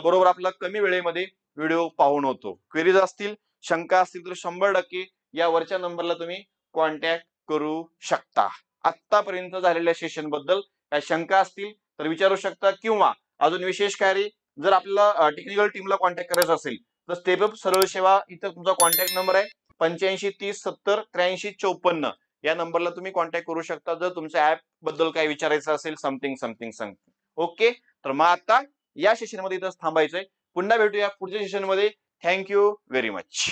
बरोबर आपला कमी वेळेमध्ये व्हिडिओ पाहून होतो. क्वेरीज असतील, शंका असतील तर 100% या वरच्या नंबरला तुम्ही कॉन्टॅक्ट करू शकता. आतापर्यंत झालेल्या सेशन बद्दल काय शंका असतील तर विचारू शकता, किंवा अजून विशेष काय, जर आपल्याला टेक्निकल टीमला कॉन्टॅक्ट करायचं असेल तर स्टेप अप सरळ सेवा इथं तुमचा कॉन्टॅक्ट नंबर आहे 8530708354 या नंबरला तुम्ही कॉन्टॅक्ट करू शकता जर तुमच्या ऍप बद्दल काय विचारायचं असेल, समथिंग समथिंग समथिंग. ओके, तर मग आता या सेशन मध्ये इथंच थांबायचंय. पुन्हा भेटूया पुढच्या सेशन मध्ये. Thank you very much.